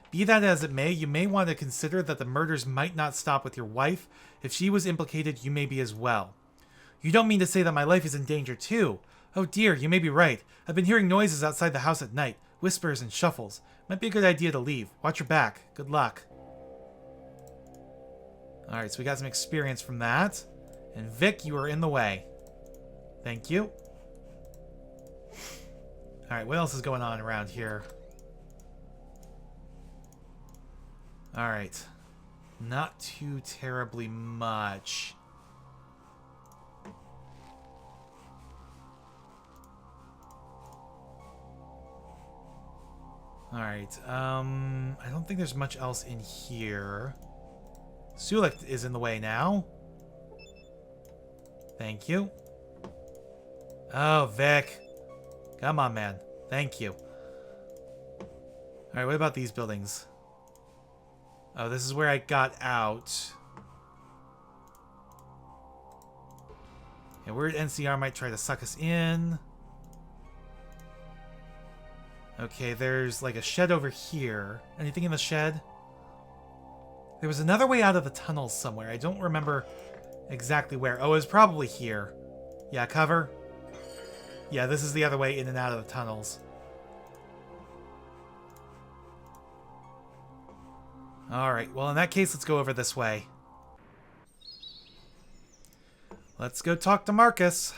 Be that as it may, you may want to consider that the murders might not stop with your wife. If she was implicated, you may be as well. You don't mean to say that my life is in danger too? Oh dear, you may be right. I've been hearing noises outside the house at night. Whispers and shuffles. Might be a good idea to leave. Watch your back. Good luck. Alright, so we got some experience from that. And Vic, you are in the way. Thank you. Alright, what else is going on around here? Alright. Not too terribly much. Alright, I don't think there's much else in here. Sulik is in the way now. Thank you. Oh, Vic. Come on, man. Thank you. Alright, what about these buildings? Oh, this is where I got out. Yeah, weird NCR might try to suck us in. Okay, there's like a shed over here. Anything in the shed? There was another way out of the tunnels somewhere. I don't remember exactly where. Oh, it was probably here. Yeah, cover. Yeah, this is the other way in and out of the tunnels. Alright, well in that case, let's go over this way. Let's go talk to Marcus.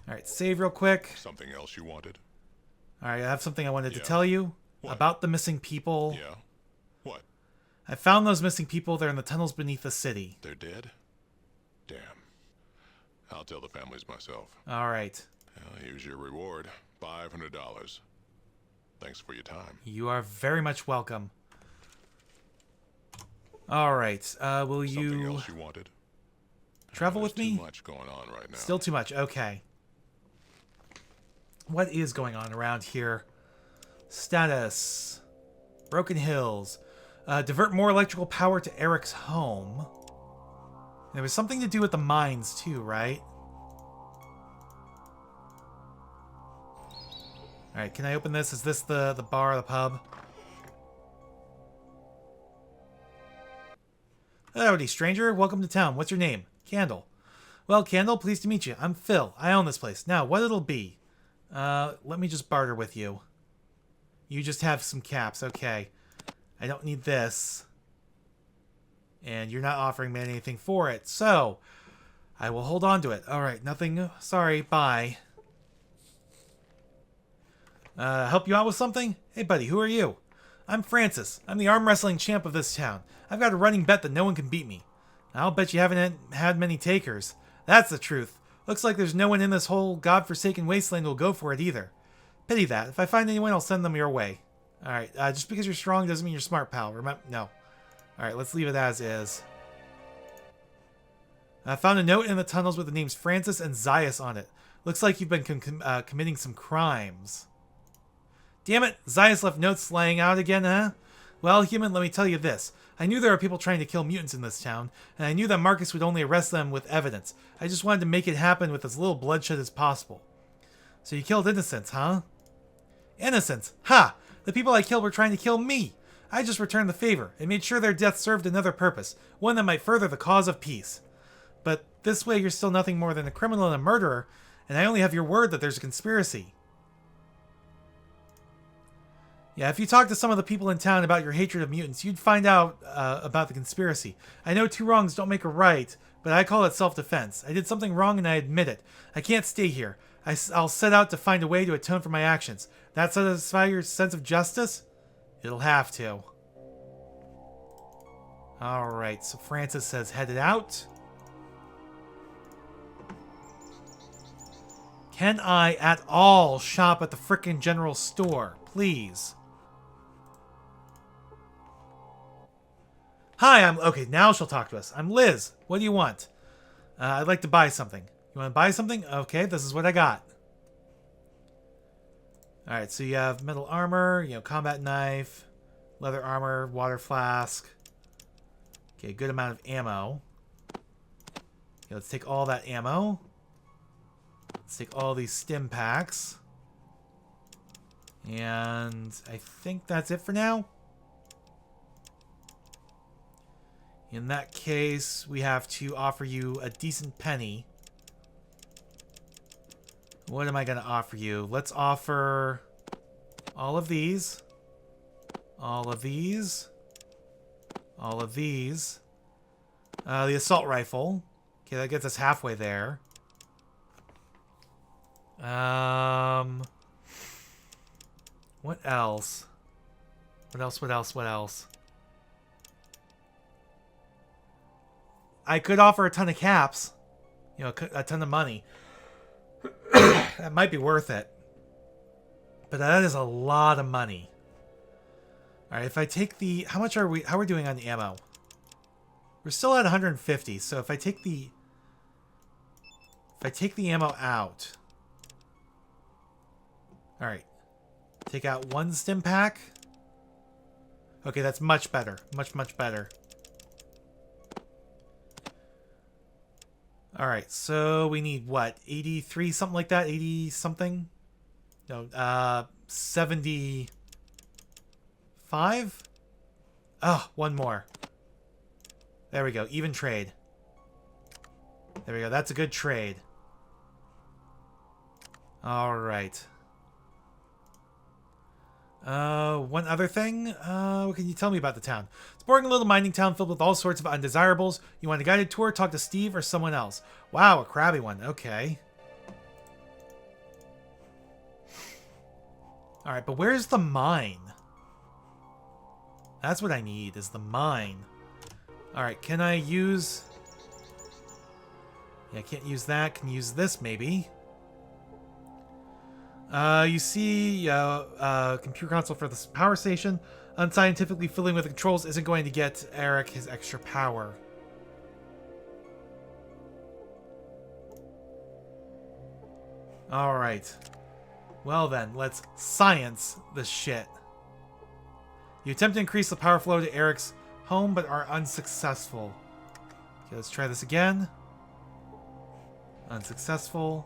Alright, save real quick. Something else you wanted? Alright, I have something I wanted to tell you. What? About the missing people. Yeah? What? I found those missing people. They're in the tunnels beneath the city. They're dead? Damn. I'll tell the families myself. Alright. Well, here's your reward. $500. Thanks for your time. You are very much welcome. Alright, will you... Something else you wanted? Travel with me? Too much going on right now. Still too much, okay. What is going on around here? Status. Broken Hills. Divert more electrical power to Eric's home. There was something to do with the mines too, right? Alright, can I open this? Is this the bar, the pub? Howdy, stranger. Welcome to town. What's your name? Candle. Well, Candle, pleased to meet you. I'm Phil. I own this place. Now, what it'll be? Let me just barter with you. You just have some caps. Okay. I don't need this. And you're not offering me anything for it. So, I will hold on to it. Alright, nothing. Sorry, bye. Help you out with something? Hey, buddy, who are you? I'm Francis. I'm the arm wrestling champ of this town. I've got a running bet that no one can beat me. I'll bet you haven't had many takers. That's the truth. Looks like there's no one in this whole godforsaken wasteland who'll go for it either. Pity that. If I find anyone, I'll send them your way. Alright, just because you're strong doesn't mean you're smart, pal. Remember? No. Alright, let's leave it as is. I found a note in the tunnels with the names Francis and Zaius on it. Looks like you've been committing some crimes. Damn it, Zaius left notes laying out again, huh? Well, human, let me tell you this. I knew there were people trying to kill mutants in this town, and I knew that Marcus would only arrest them with evidence. I just wanted to make it happen with as little bloodshed as possible. So you killed innocents, huh? Innocents? Ha! The people I killed were trying to kill me! I just returned the favor, and made sure their death served another purpose, one that might further the cause of peace. But this way you're still nothing more than a criminal and a murderer, and I only have your word that there's a conspiracy. Yeah, if you talk to some of the people in town about your hatred of mutants, you'd find out about the conspiracy. I know 2 wrongs don't make a right, but I call it self-defense. I did something wrong and I admit it. I can't stay here. I'll set out to find a way to atone for my actions. That satisfy your sense of justice? It'll have to. Alright, so Francis says headed out. Can I at all shop at the frickin' general store? Please. Hi, okay, now she'll talk to us. I'm Liz. What do you want? I'd like to buy something. You want to buy something? Okay, this is what I got. Alright, so you have metal armor, combat knife, leather armor, water flask. Okay, good amount of ammo. Okay, let's take all that ammo. Let's take all these stim packs. And I think that's it for now. In that case, we have to offer you a decent penny. What am I going to offer you? Let's offer all of these. All of these. All of these. The assault rifle. Okay, that gets us halfway there. What else? What else? I could offer a ton of caps. A ton of money. That might be worth it. But that is a lot of money. Alright, if I take the... How are we doing on the ammo? We're still at 150, so if I take the... ammo out... Alright. Take out 1 stim pack. Okay, that's much better. Much better. Alright, so we need what? 83, something like that? 80 something? No, 75? Oh, 1 more. There we go. Even trade. There we go. That's a good trade. Alright. One other thing. What can you tell me about the town? It's a boring little mining town filled with all sorts of undesirables. You want a guided tour? Talk to Steve or someone else. Wow, a crabby one. Okay. Alright, but where's the mine? That's what I need, is the mine. Alright, can I use... Yeah, I can't use that. Can use this, maybe. You see, computer console for the power station. Unscientifically fiddling with the controls isn't going to get Eric his extra power. Alright. Well then, let's science this shit. You attempt to increase the power flow to Eric's home, but are unsuccessful. Okay, let's try this again. Unsuccessful.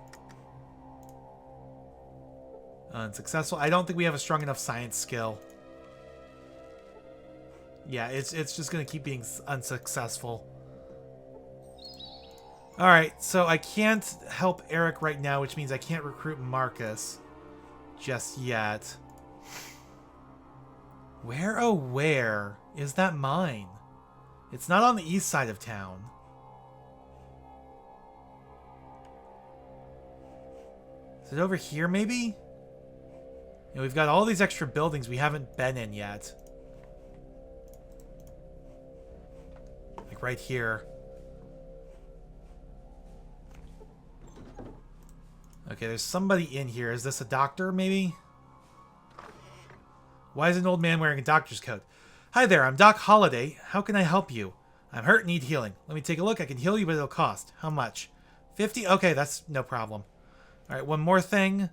Unsuccessful. I don't think we have a strong enough science skill. Yeah, it's just gonna keep being unsuccessful. Alright, so I can't help Eric right now, which means I can't recruit Marcus just yet. Where, oh where is that mine? It's not on the east side of town. Is it over here, maybe? We've got all these extra buildings we haven't been in yet. Like right here. Okay, there's somebody in here. Is this a doctor, maybe? Why is an old man wearing a doctor's coat? Hi there, I'm Doc Holliday. How can I help you? I'm hurt and need healing. Let me take a look. I can heal you, but it'll cost. How much? 50? Okay, that's no problem. Alright, one more thing.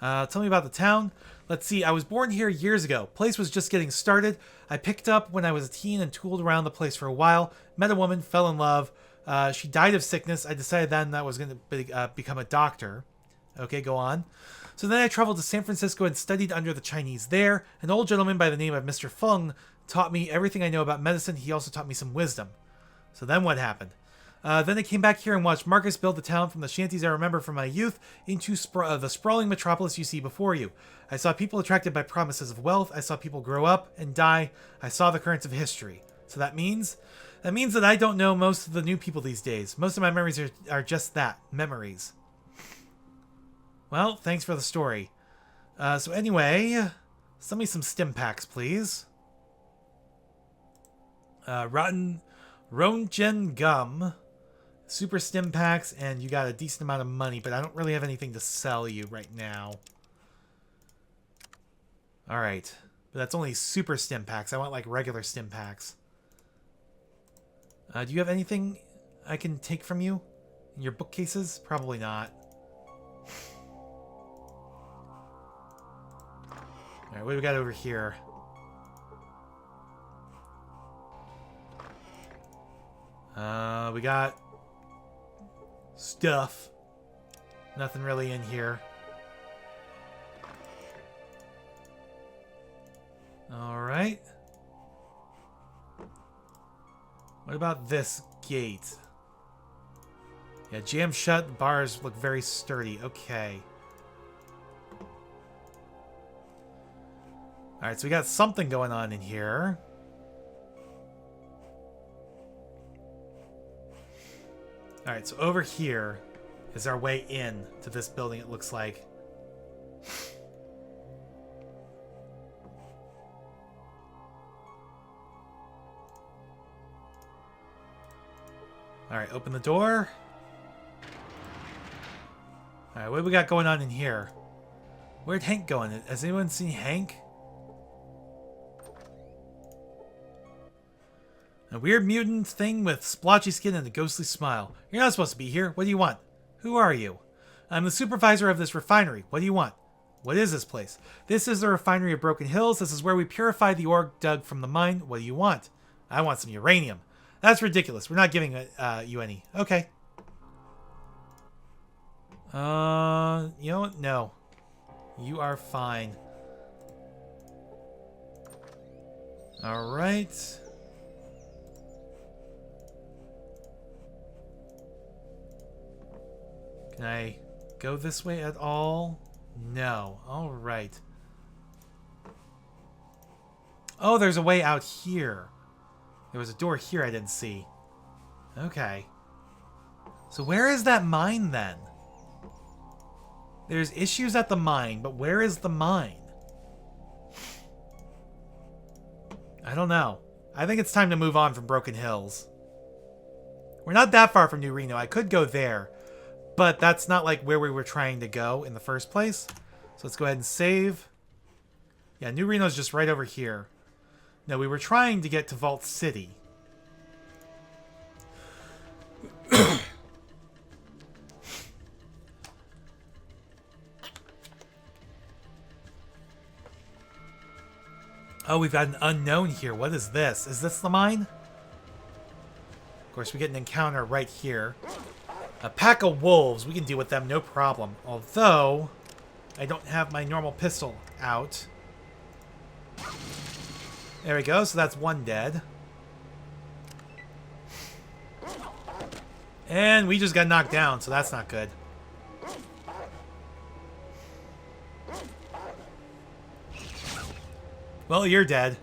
Tell me about the town. Let's see, I was born here years ago. Place was just getting started. I picked up when I was a teen and tooled around the place for a while. Met a woman, fell in love. She died of sickness. I decided then that I was going to become a doctor. Okay, go on. So then I traveled to San Francisco and studied under the Chinese there. An old gentleman by the name of Mr. Feng taught me everything I know about medicine. He also taught me some wisdom. So then what happened? Then I came back here and watched Marcus build the town from the shanties I remember from my youth into the sprawling metropolis you see before you. I saw people attracted by promises of wealth. I saw people grow up and die. I saw the currents of history. So that means that I don't know most of the new people these days. Most of my memories are just that, memories. Well, thanks for the story. So anyway, send me some stim packs, please. Rotten Rongen gum. Super stim packs, and you got a decent amount of money, but I don't really have anything to sell you right now. Alright. But that's only super stim packs. I want, like, regular stim packs. Do you have anything I can take from you? In your bookcases? Probably not. Alright, what do we got over here? We got stuff. Nothing really in here. Alright. What about this gate? Yeah, jammed shut. The bars look very sturdy. Okay. Alright, so we got something going on in here. Alright, so over here is our way in to this building, it looks like. Alright, open the door. Alright, what do we got going on in here? Where'd Hank go? Has anyone seen Hank? A weird mutant thing with splotchy skin and a ghostly smile. You're not supposed to be here. What do you want? Who are you? I'm the supervisor of this refinery. What do you want? What is this place? This is the refinery of Broken Hills. This is where we purify the ore dug from the mine. What do you want? I want some uranium. That's ridiculous. We're not giving you any. Okay. You know what? No. You are fine. Alright. Can I go this way at all? No. Alright. Oh, there's a way out here. There was a door here I didn't see. Okay. So where is that mine then? There's issues at the mine, but where is the mine? I don't know. I think it's time to move on from Broken Hills. We're not that far from New Reno. I could go there. But that's not like where we were trying to go in the first place. So let's go ahead and save. Yeah, New Reno's just right over here. No, we were trying to get to Vault City. Oh, we've got an unknown here. What is this? Is this the mine? Of course, we get an encounter right here. A pack of wolves. We can deal with them, no problem. Although, I don't have my normal pistol out. There we go. So that's one dead. And we just got knocked down, so that's not good. Well, you're dead.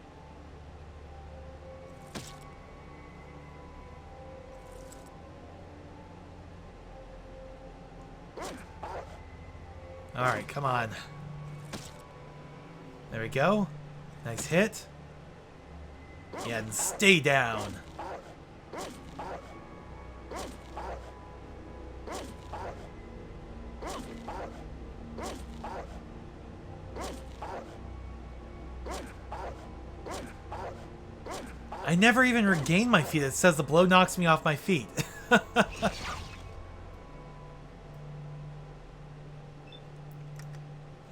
Alright, come on. There we go. Nice hit. Yeah, and stay down. I never even regained my feet. It says the blow knocks me off my feet.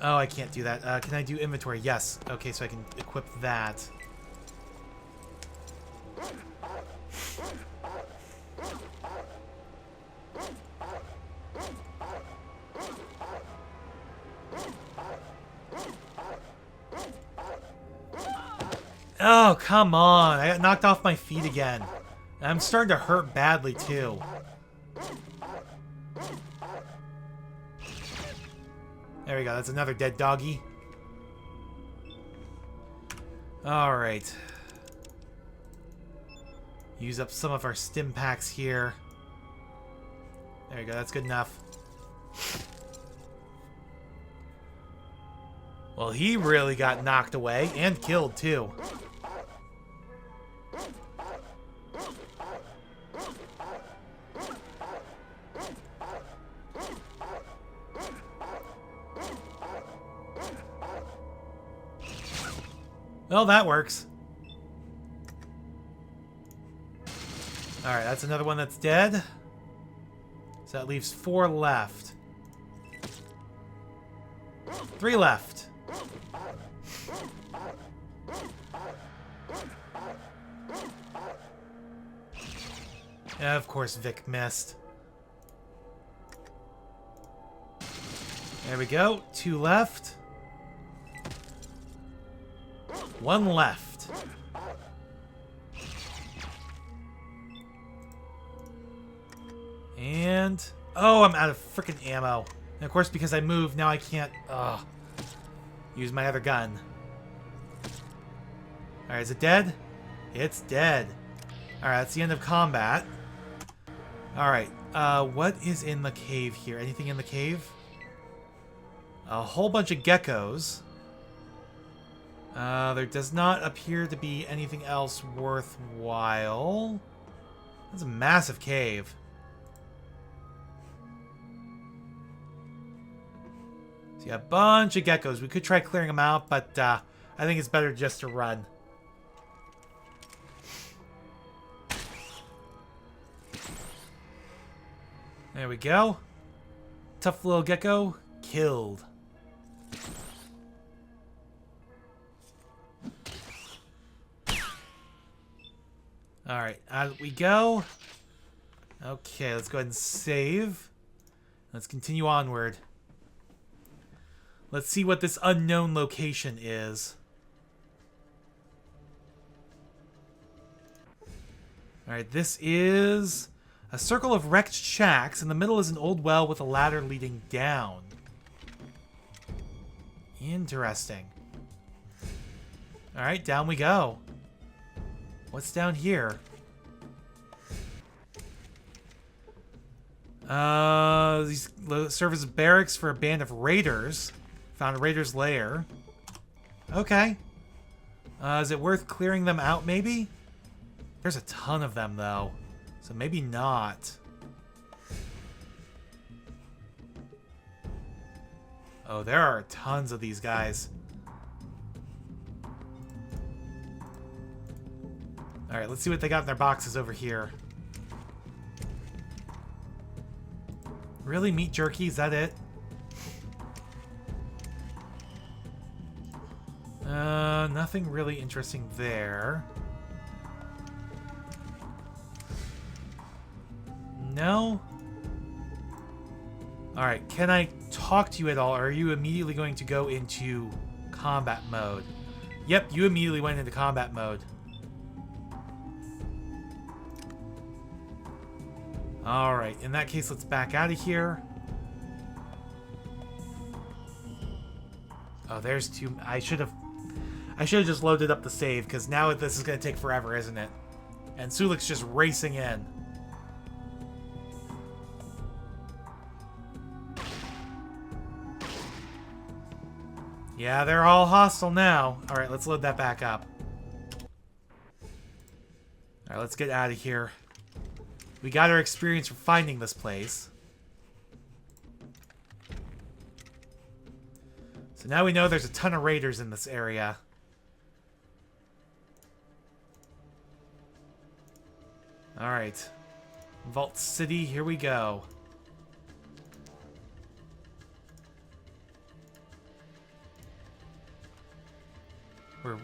Oh, I can't do that. Can I do inventory? Yes. Okay, so I can equip that. Oh, come on. I got knocked off my feet again. I'm starting to hurt badly, too. There we go. That's another dead doggy. Alright. Use up some of our stim packs here. There we go. That's good enough. Well, he really got knocked away and killed, too. Well, that works. Alright, that's another one that's dead. So that leaves 4 left. 3 left. Yeah, of course Vic missed. There we go. 2 left. 1 left. And... oh, I'm out of freaking ammo. And of course, because I moved, now I can't... use my other gun. Alright, is it dead? It's dead. Alright, that's the end of combat. Alright, what is in the cave here? Anything in the cave? A whole bunch of geckos. There does not appear to be anything else worthwhile. That's a massive cave. So yeah, a bunch of geckos. We could try clearing them out, but I think it's better just to run. There we go. Tough little gecko. Killed. Alright, out we go. Okay, let's go ahead and save. Let's continue onward. Let's see what this unknown location is. Alright, this is a circle of wrecked shacks. In the middle is an old well with a ladder leading down. Interesting. Alright, down we go. What's down here? These serve as barracks for a band of raiders. Found a raider's lair. Okay. Is it worth clearing them out, maybe? There's a ton of them, though. So maybe not. Oh, there are tons of these guys. Alright, let's see what they got in their boxes over here. Really? Meat jerky? Is that it? Nothing really interesting there. No? Alright, can I talk to you at all, or are you immediately going to go into combat mode? Yep, you immediately went into combat mode. Alright, in that case, let's back out of here. Oh, there's 2... I should have just loaded up the save, because now this is going to take forever, isn't it? And Sulik's just racing in. Yeah, they're all hostile now. Alright, let's load that back up. Alright, let's get out of here. We got our experience from finding this place. So now we know there's a ton of raiders in this area. Alright. Vault City, here we go.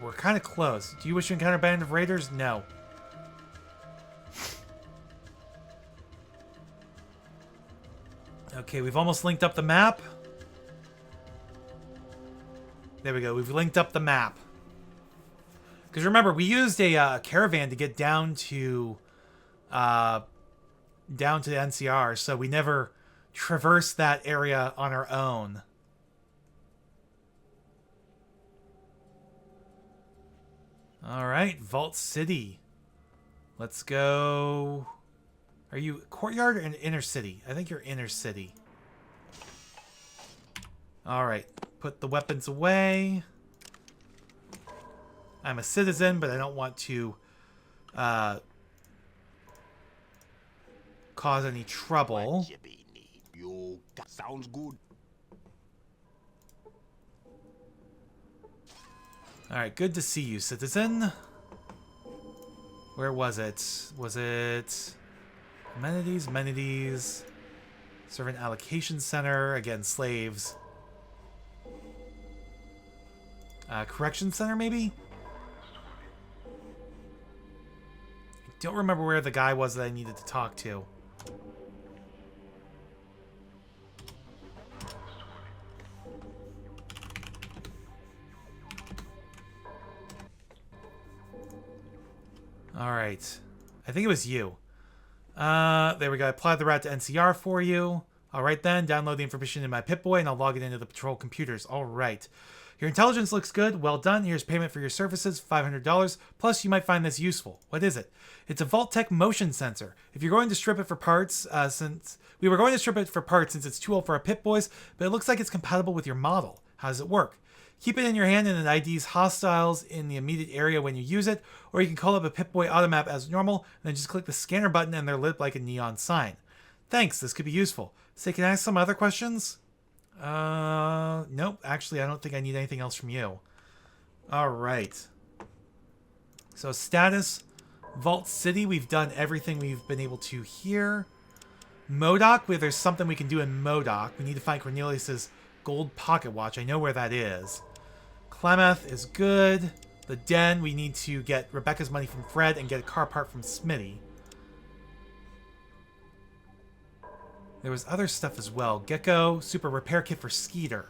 we're kind of close. Do you wish to encounter a band of raiders? No. Okay, we've almost linked up the map. There we go. We've linked up the map. Because remember, we used a caravan to get down to the NCR, so we never traversed that area on our own. All right, Vault City. Let's go. Are you courtyard or in inner city? I think you're inner city. All right, put the weapons away. I'm a citizen, but I don't want to cause any trouble. What you be need? You sounds good. All right, good to see you, citizen. Where was it? Was it amenities? Amenities. Servant allocation center. Again, slaves. Correction center, maybe? I don't remember where the guy was that I needed to talk to. Alright. I think it was you. There we go. I applied the route to NCR for you. Alright then, download the information in my Pip-Boy and I'll log it into the patrol computers. Alright. Your intelligence looks good. Well done. Here's payment for your services, $500. Plus, you might find this useful. What is it? It's a Vault-Tec motion sensor. If you're going to strip it for parts, since it's too old for our Pip-Boys, but it looks like it's compatible with your model. How does it work? Keep it in your hand and it IDs hostiles in the immediate area when you use it, or you can call up a Pip-Boy automap as normal, and then just click the scanner button and they're lit like a neon sign. Thanks, this could be useful. Say, can I ask some other questions? Nope. Actually, I don't think I need anything else from you. Alright. So, status. Vault City, we've done everything we've been able to here. Modoc, where there's something we can do in Modoc. We need to find Cornelius's gold pocket watch. I know where that is. Clemeth is good. The Den, we need to get Rebecca's money from Fred and get a car part from Smitty. There was other stuff as well. Gecko, super repair kit for Skeeter.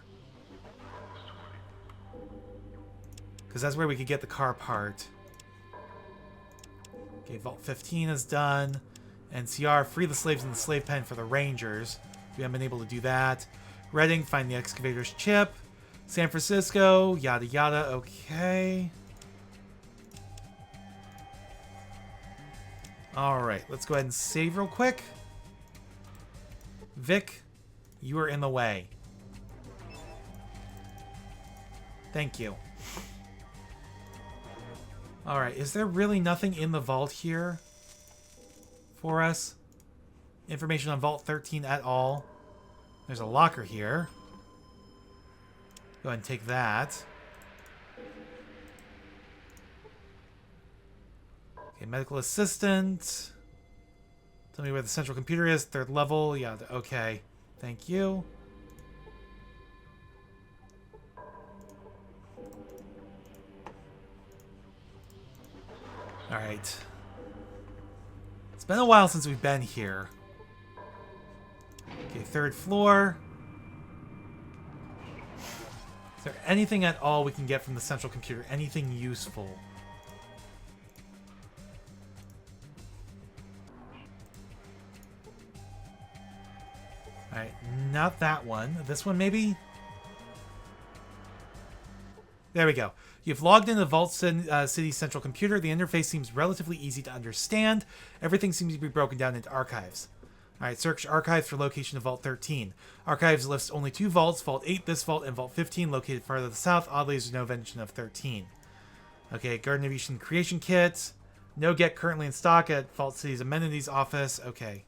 Because that's where we could get the car part. Okay, Vault 15 is done. NCR, free the slaves in the slave pen for the Rangers. We haven't been able to do that. Reading, find the excavator's chip. San Francisco, yada yada, okay. Alright, let's go ahead and save real quick. Vic, you are in the way. Thank you. Alright, is there really nothing in the vault here for us? Information on Vault 13 at all? There's a locker here. Go ahead and take that. Okay, medical assistant. Tell me where the central computer is. Third level. Yeah, okay. Thank you. Alright. It's been a while since we've been here. Okay, third floor. Is there anything at all we can get from the central computer? Anything useful? Alright, not that one. This one, maybe? There we go. You've logged into the Vault City Central Computer. The interface seems relatively easy to understand. Everything seems to be broken down into archives. Alright, search archives for location of Vault 13. Archives lists only 2 vaults, Vault 8, this vault, and Vault 15, located farther to the south. Oddly, there's no mention of 13. Okay, Garden of Eden Creation Kit. No get currently in stock at Vault City's Amenities Office. Okay.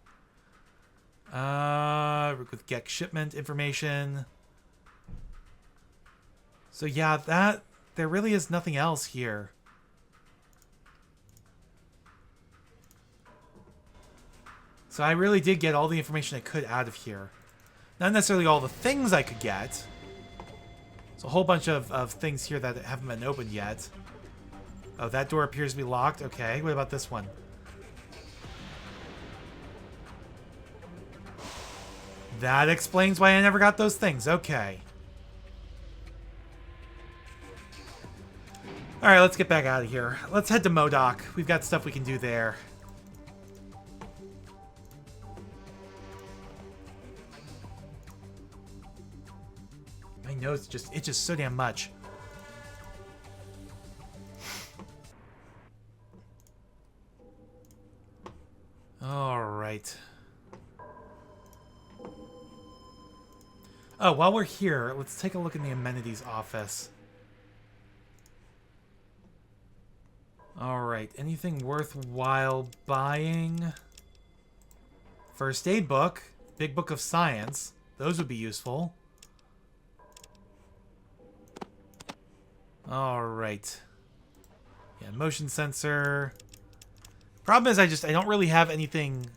With get shipment information. So yeah, there really is nothing else here. So I really did get all the information I could out of here. Not necessarily all the things I could get. There's a whole bunch of things here that haven't been opened yet. Oh, that door appears to be locked. Okay, what about this one? That explains why I never got those things. Okay. Alright, let's get back out of here. Let's head to Modoc. We've got stuff we can do there. My nose just itches so damn much. Alright. Oh, while we're here, let's take a look in the amenities office. Alright, anything worthwhile buying? First aid book, big book of science. Those would be useful. Alright. Yeah, motion sensor. Problem is I don't really have anything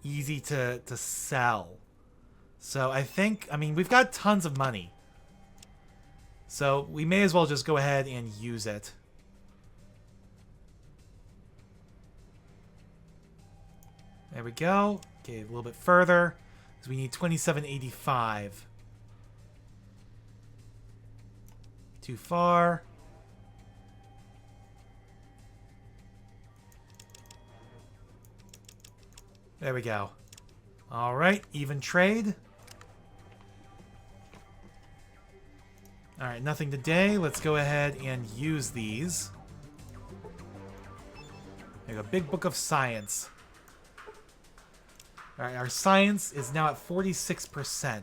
easy to sell. So I think, I mean, we've got tons of money. So we may as well just go ahead and use it. There we go. Okay, a little bit further. Because we need 2785. Too far. There we go. Alright, even trade. Alright, nothing today. Let's go ahead and use these. There you go, big book of science. Alright, our science is now at 46%.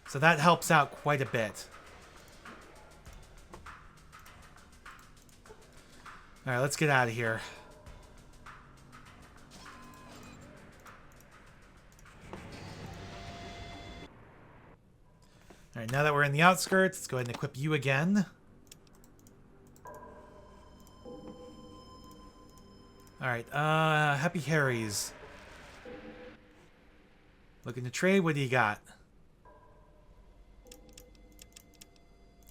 So that helps out quite a bit. Alright, let's get out of here. Alright, now that we're in the outskirts, let's go ahead and equip you again. Alright, Happy Harry's. Looking to trade, what do you got?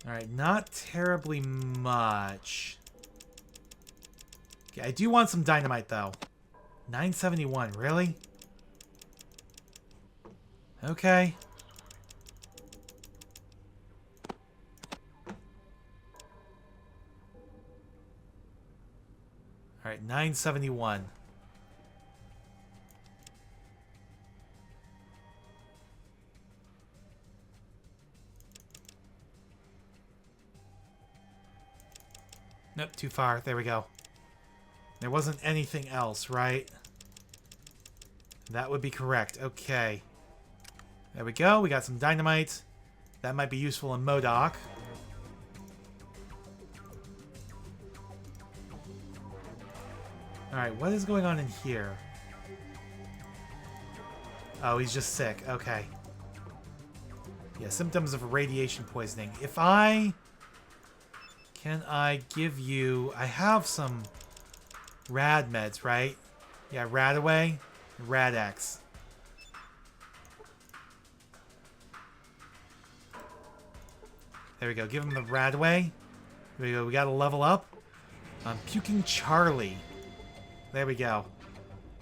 Alright, not terribly much. Okay, I do want some dynamite, though. 971, really? Okay. Alright, 971. Nope, too far. There we go. There wasn't anything else, right? That would be correct. Okay. There we go. We got some dynamite. That might be useful in Modoc. Alright, what is going on in here? Oh, he's just sick. Okay. Yeah, symptoms of radiation poisoning. If I... Can I give you... I have some rad meds, right? Yeah, Radaway, Rad-X. There we go. Give him the Radaway. There we go. We got to level up. Puking Charlie. There we go.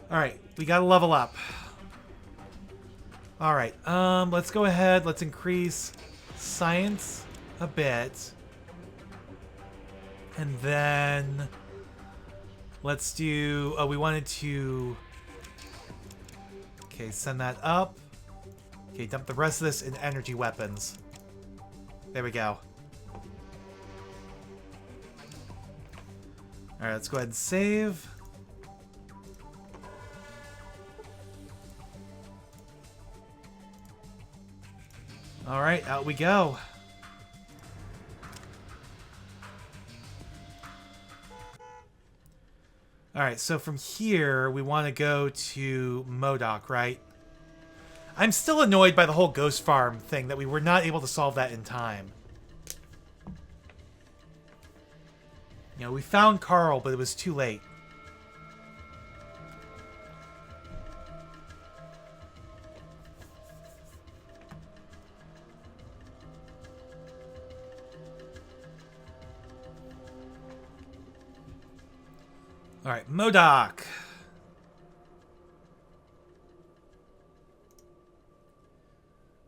Alright, we got to level up. Alright, let's go ahead. Let's increase science a bit. And then let's do... Oh, we wanted to... Okay, send that up. Okay, dump the rest of this in energy weapons. There we go. Alright, let's go ahead and save. Alright, out we go. Alright, so from here, we want to go to Modoc, right? I'm still annoyed by the whole ghost farm thing, that we were not able to solve that in time. You know, we found Carl, but it was too late. Alright, Modoc.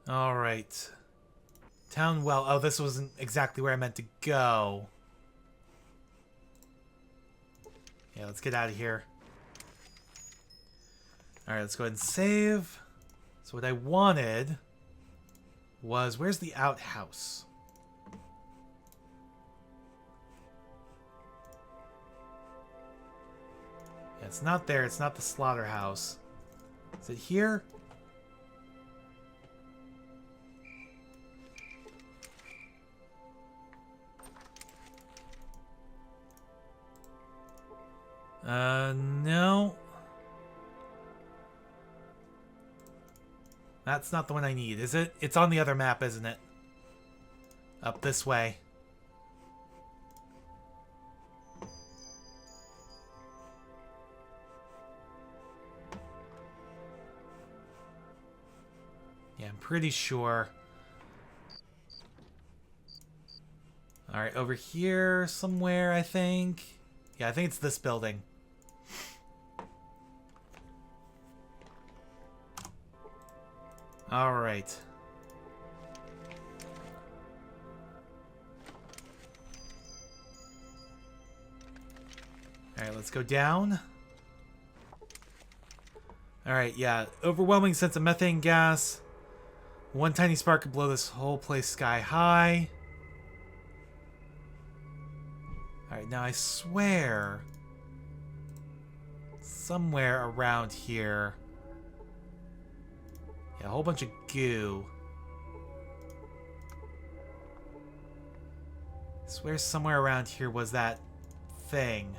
Alright. Town well. Oh, this wasn't exactly where I meant to go. Yeah, let's get out of here. Alright, let's go ahead and save. So what I wanted was... Where's the outhouse? Yeah, it's not there. It's not the slaughterhouse. Is it here? No. That's not the one I need, is it? It's on the other map, isn't it? Up this way. Yeah, I'm pretty sure. Alright, over here somewhere, I think. Yeah, I think it's this building. Alright. Alright, let's go down. Alright, yeah. Overwhelming sense of methane gas. One tiny spark could blow this whole place sky high. Alright, now I swear... somewhere around here... Yeah, a whole bunch of goo. I swear somewhere around here was that thing.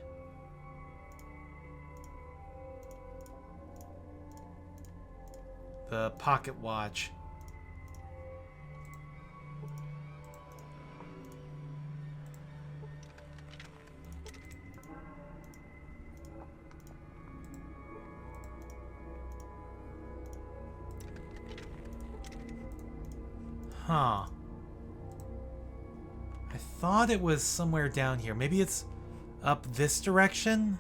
The pocket watch. Huh. I thought it was somewhere down here. Maybe it's up this direction?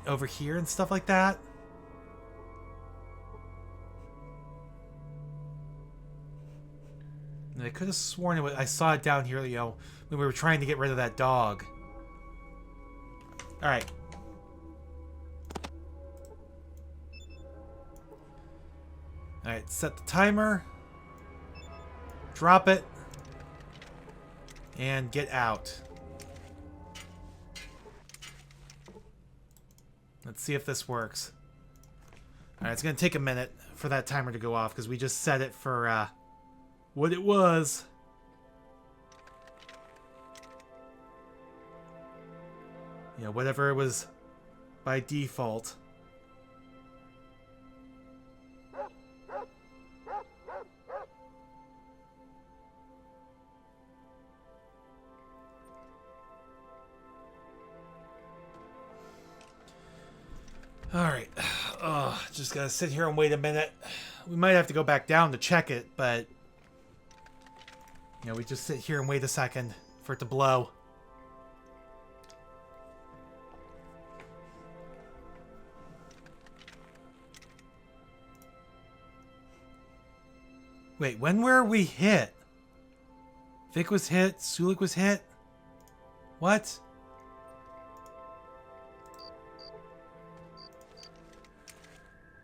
Over here and stuff like that? And I could have sworn I saw it down here, you know, when we were trying to get rid of that dog. Alright. Alright, set the timer. Drop it. And get out. Let's see if this works. Alright, it's going to take a minute for that timer to go off because we just set it for what it was. You know, whatever it was by default. Alright. Oh, just gotta sit here and wait a minute. We might have to go back down to check it, but... You know, we just sit here and wait a second for it to blow. Wait, when were we hit? Vic was hit, Sulik was hit? What?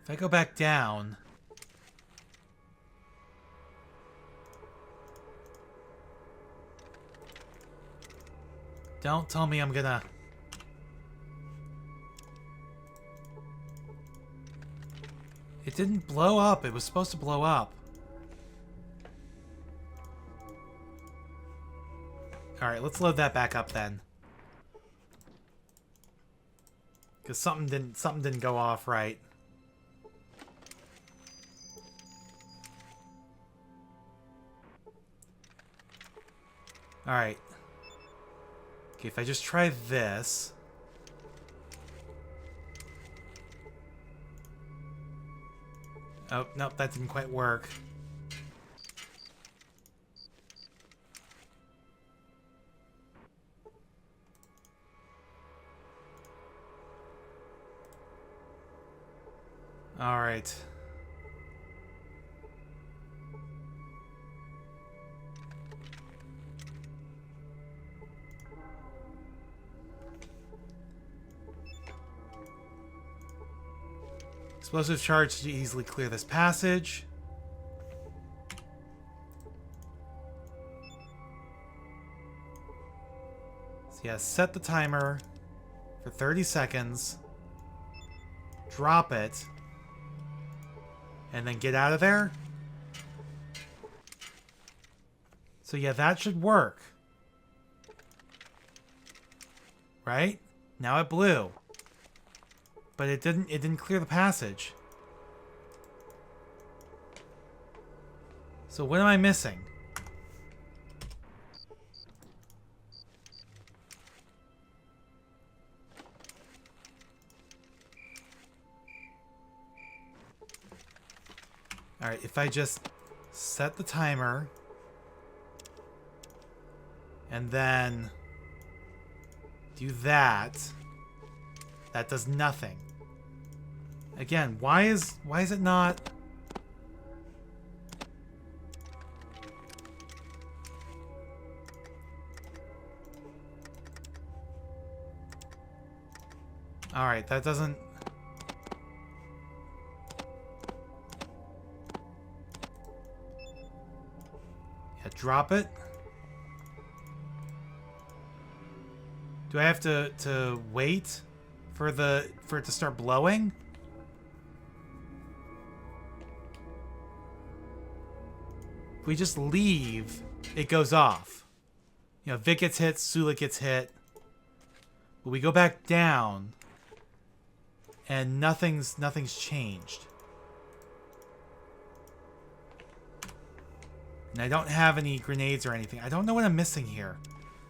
If I go back down... Don't tell me I'm gonna... It didn't blow up. It was supposed to blow up. Alright, let's load that back up then. Because something didn't go off right. Alright. Okay, if I just try this... Oh, nope, that didn't quite work. All right. Explosive charge to easily clear this passage. So yeah, set the timer for 30 seconds. Drop it. And then get out of there. So yeah, that should work. Right? Now it blew. But it didn't clear the passage. So what am I missing? Alright, if I just set the timer and then do that, that does nothing. Again, why is it not? All right, that doesn't. Yeah, drop it. Do I have to wait for it to start blowing? If we just leave, it goes off. You know, Vic gets hit, Sulik gets hit. But we go back down, and nothing's changed. And I don't have any grenades or anything. I don't know what I'm missing here.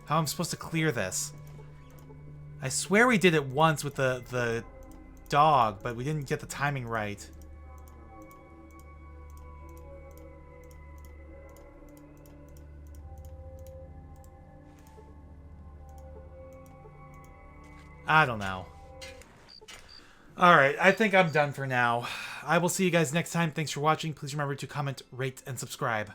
How I'm supposed to clear this. I swear we did it once with the dog, but we didn't get the timing right. I don't know. Alright, I think I'm done for now. I will see you guys next time. Thanks for watching. Please remember to comment, rate, and subscribe.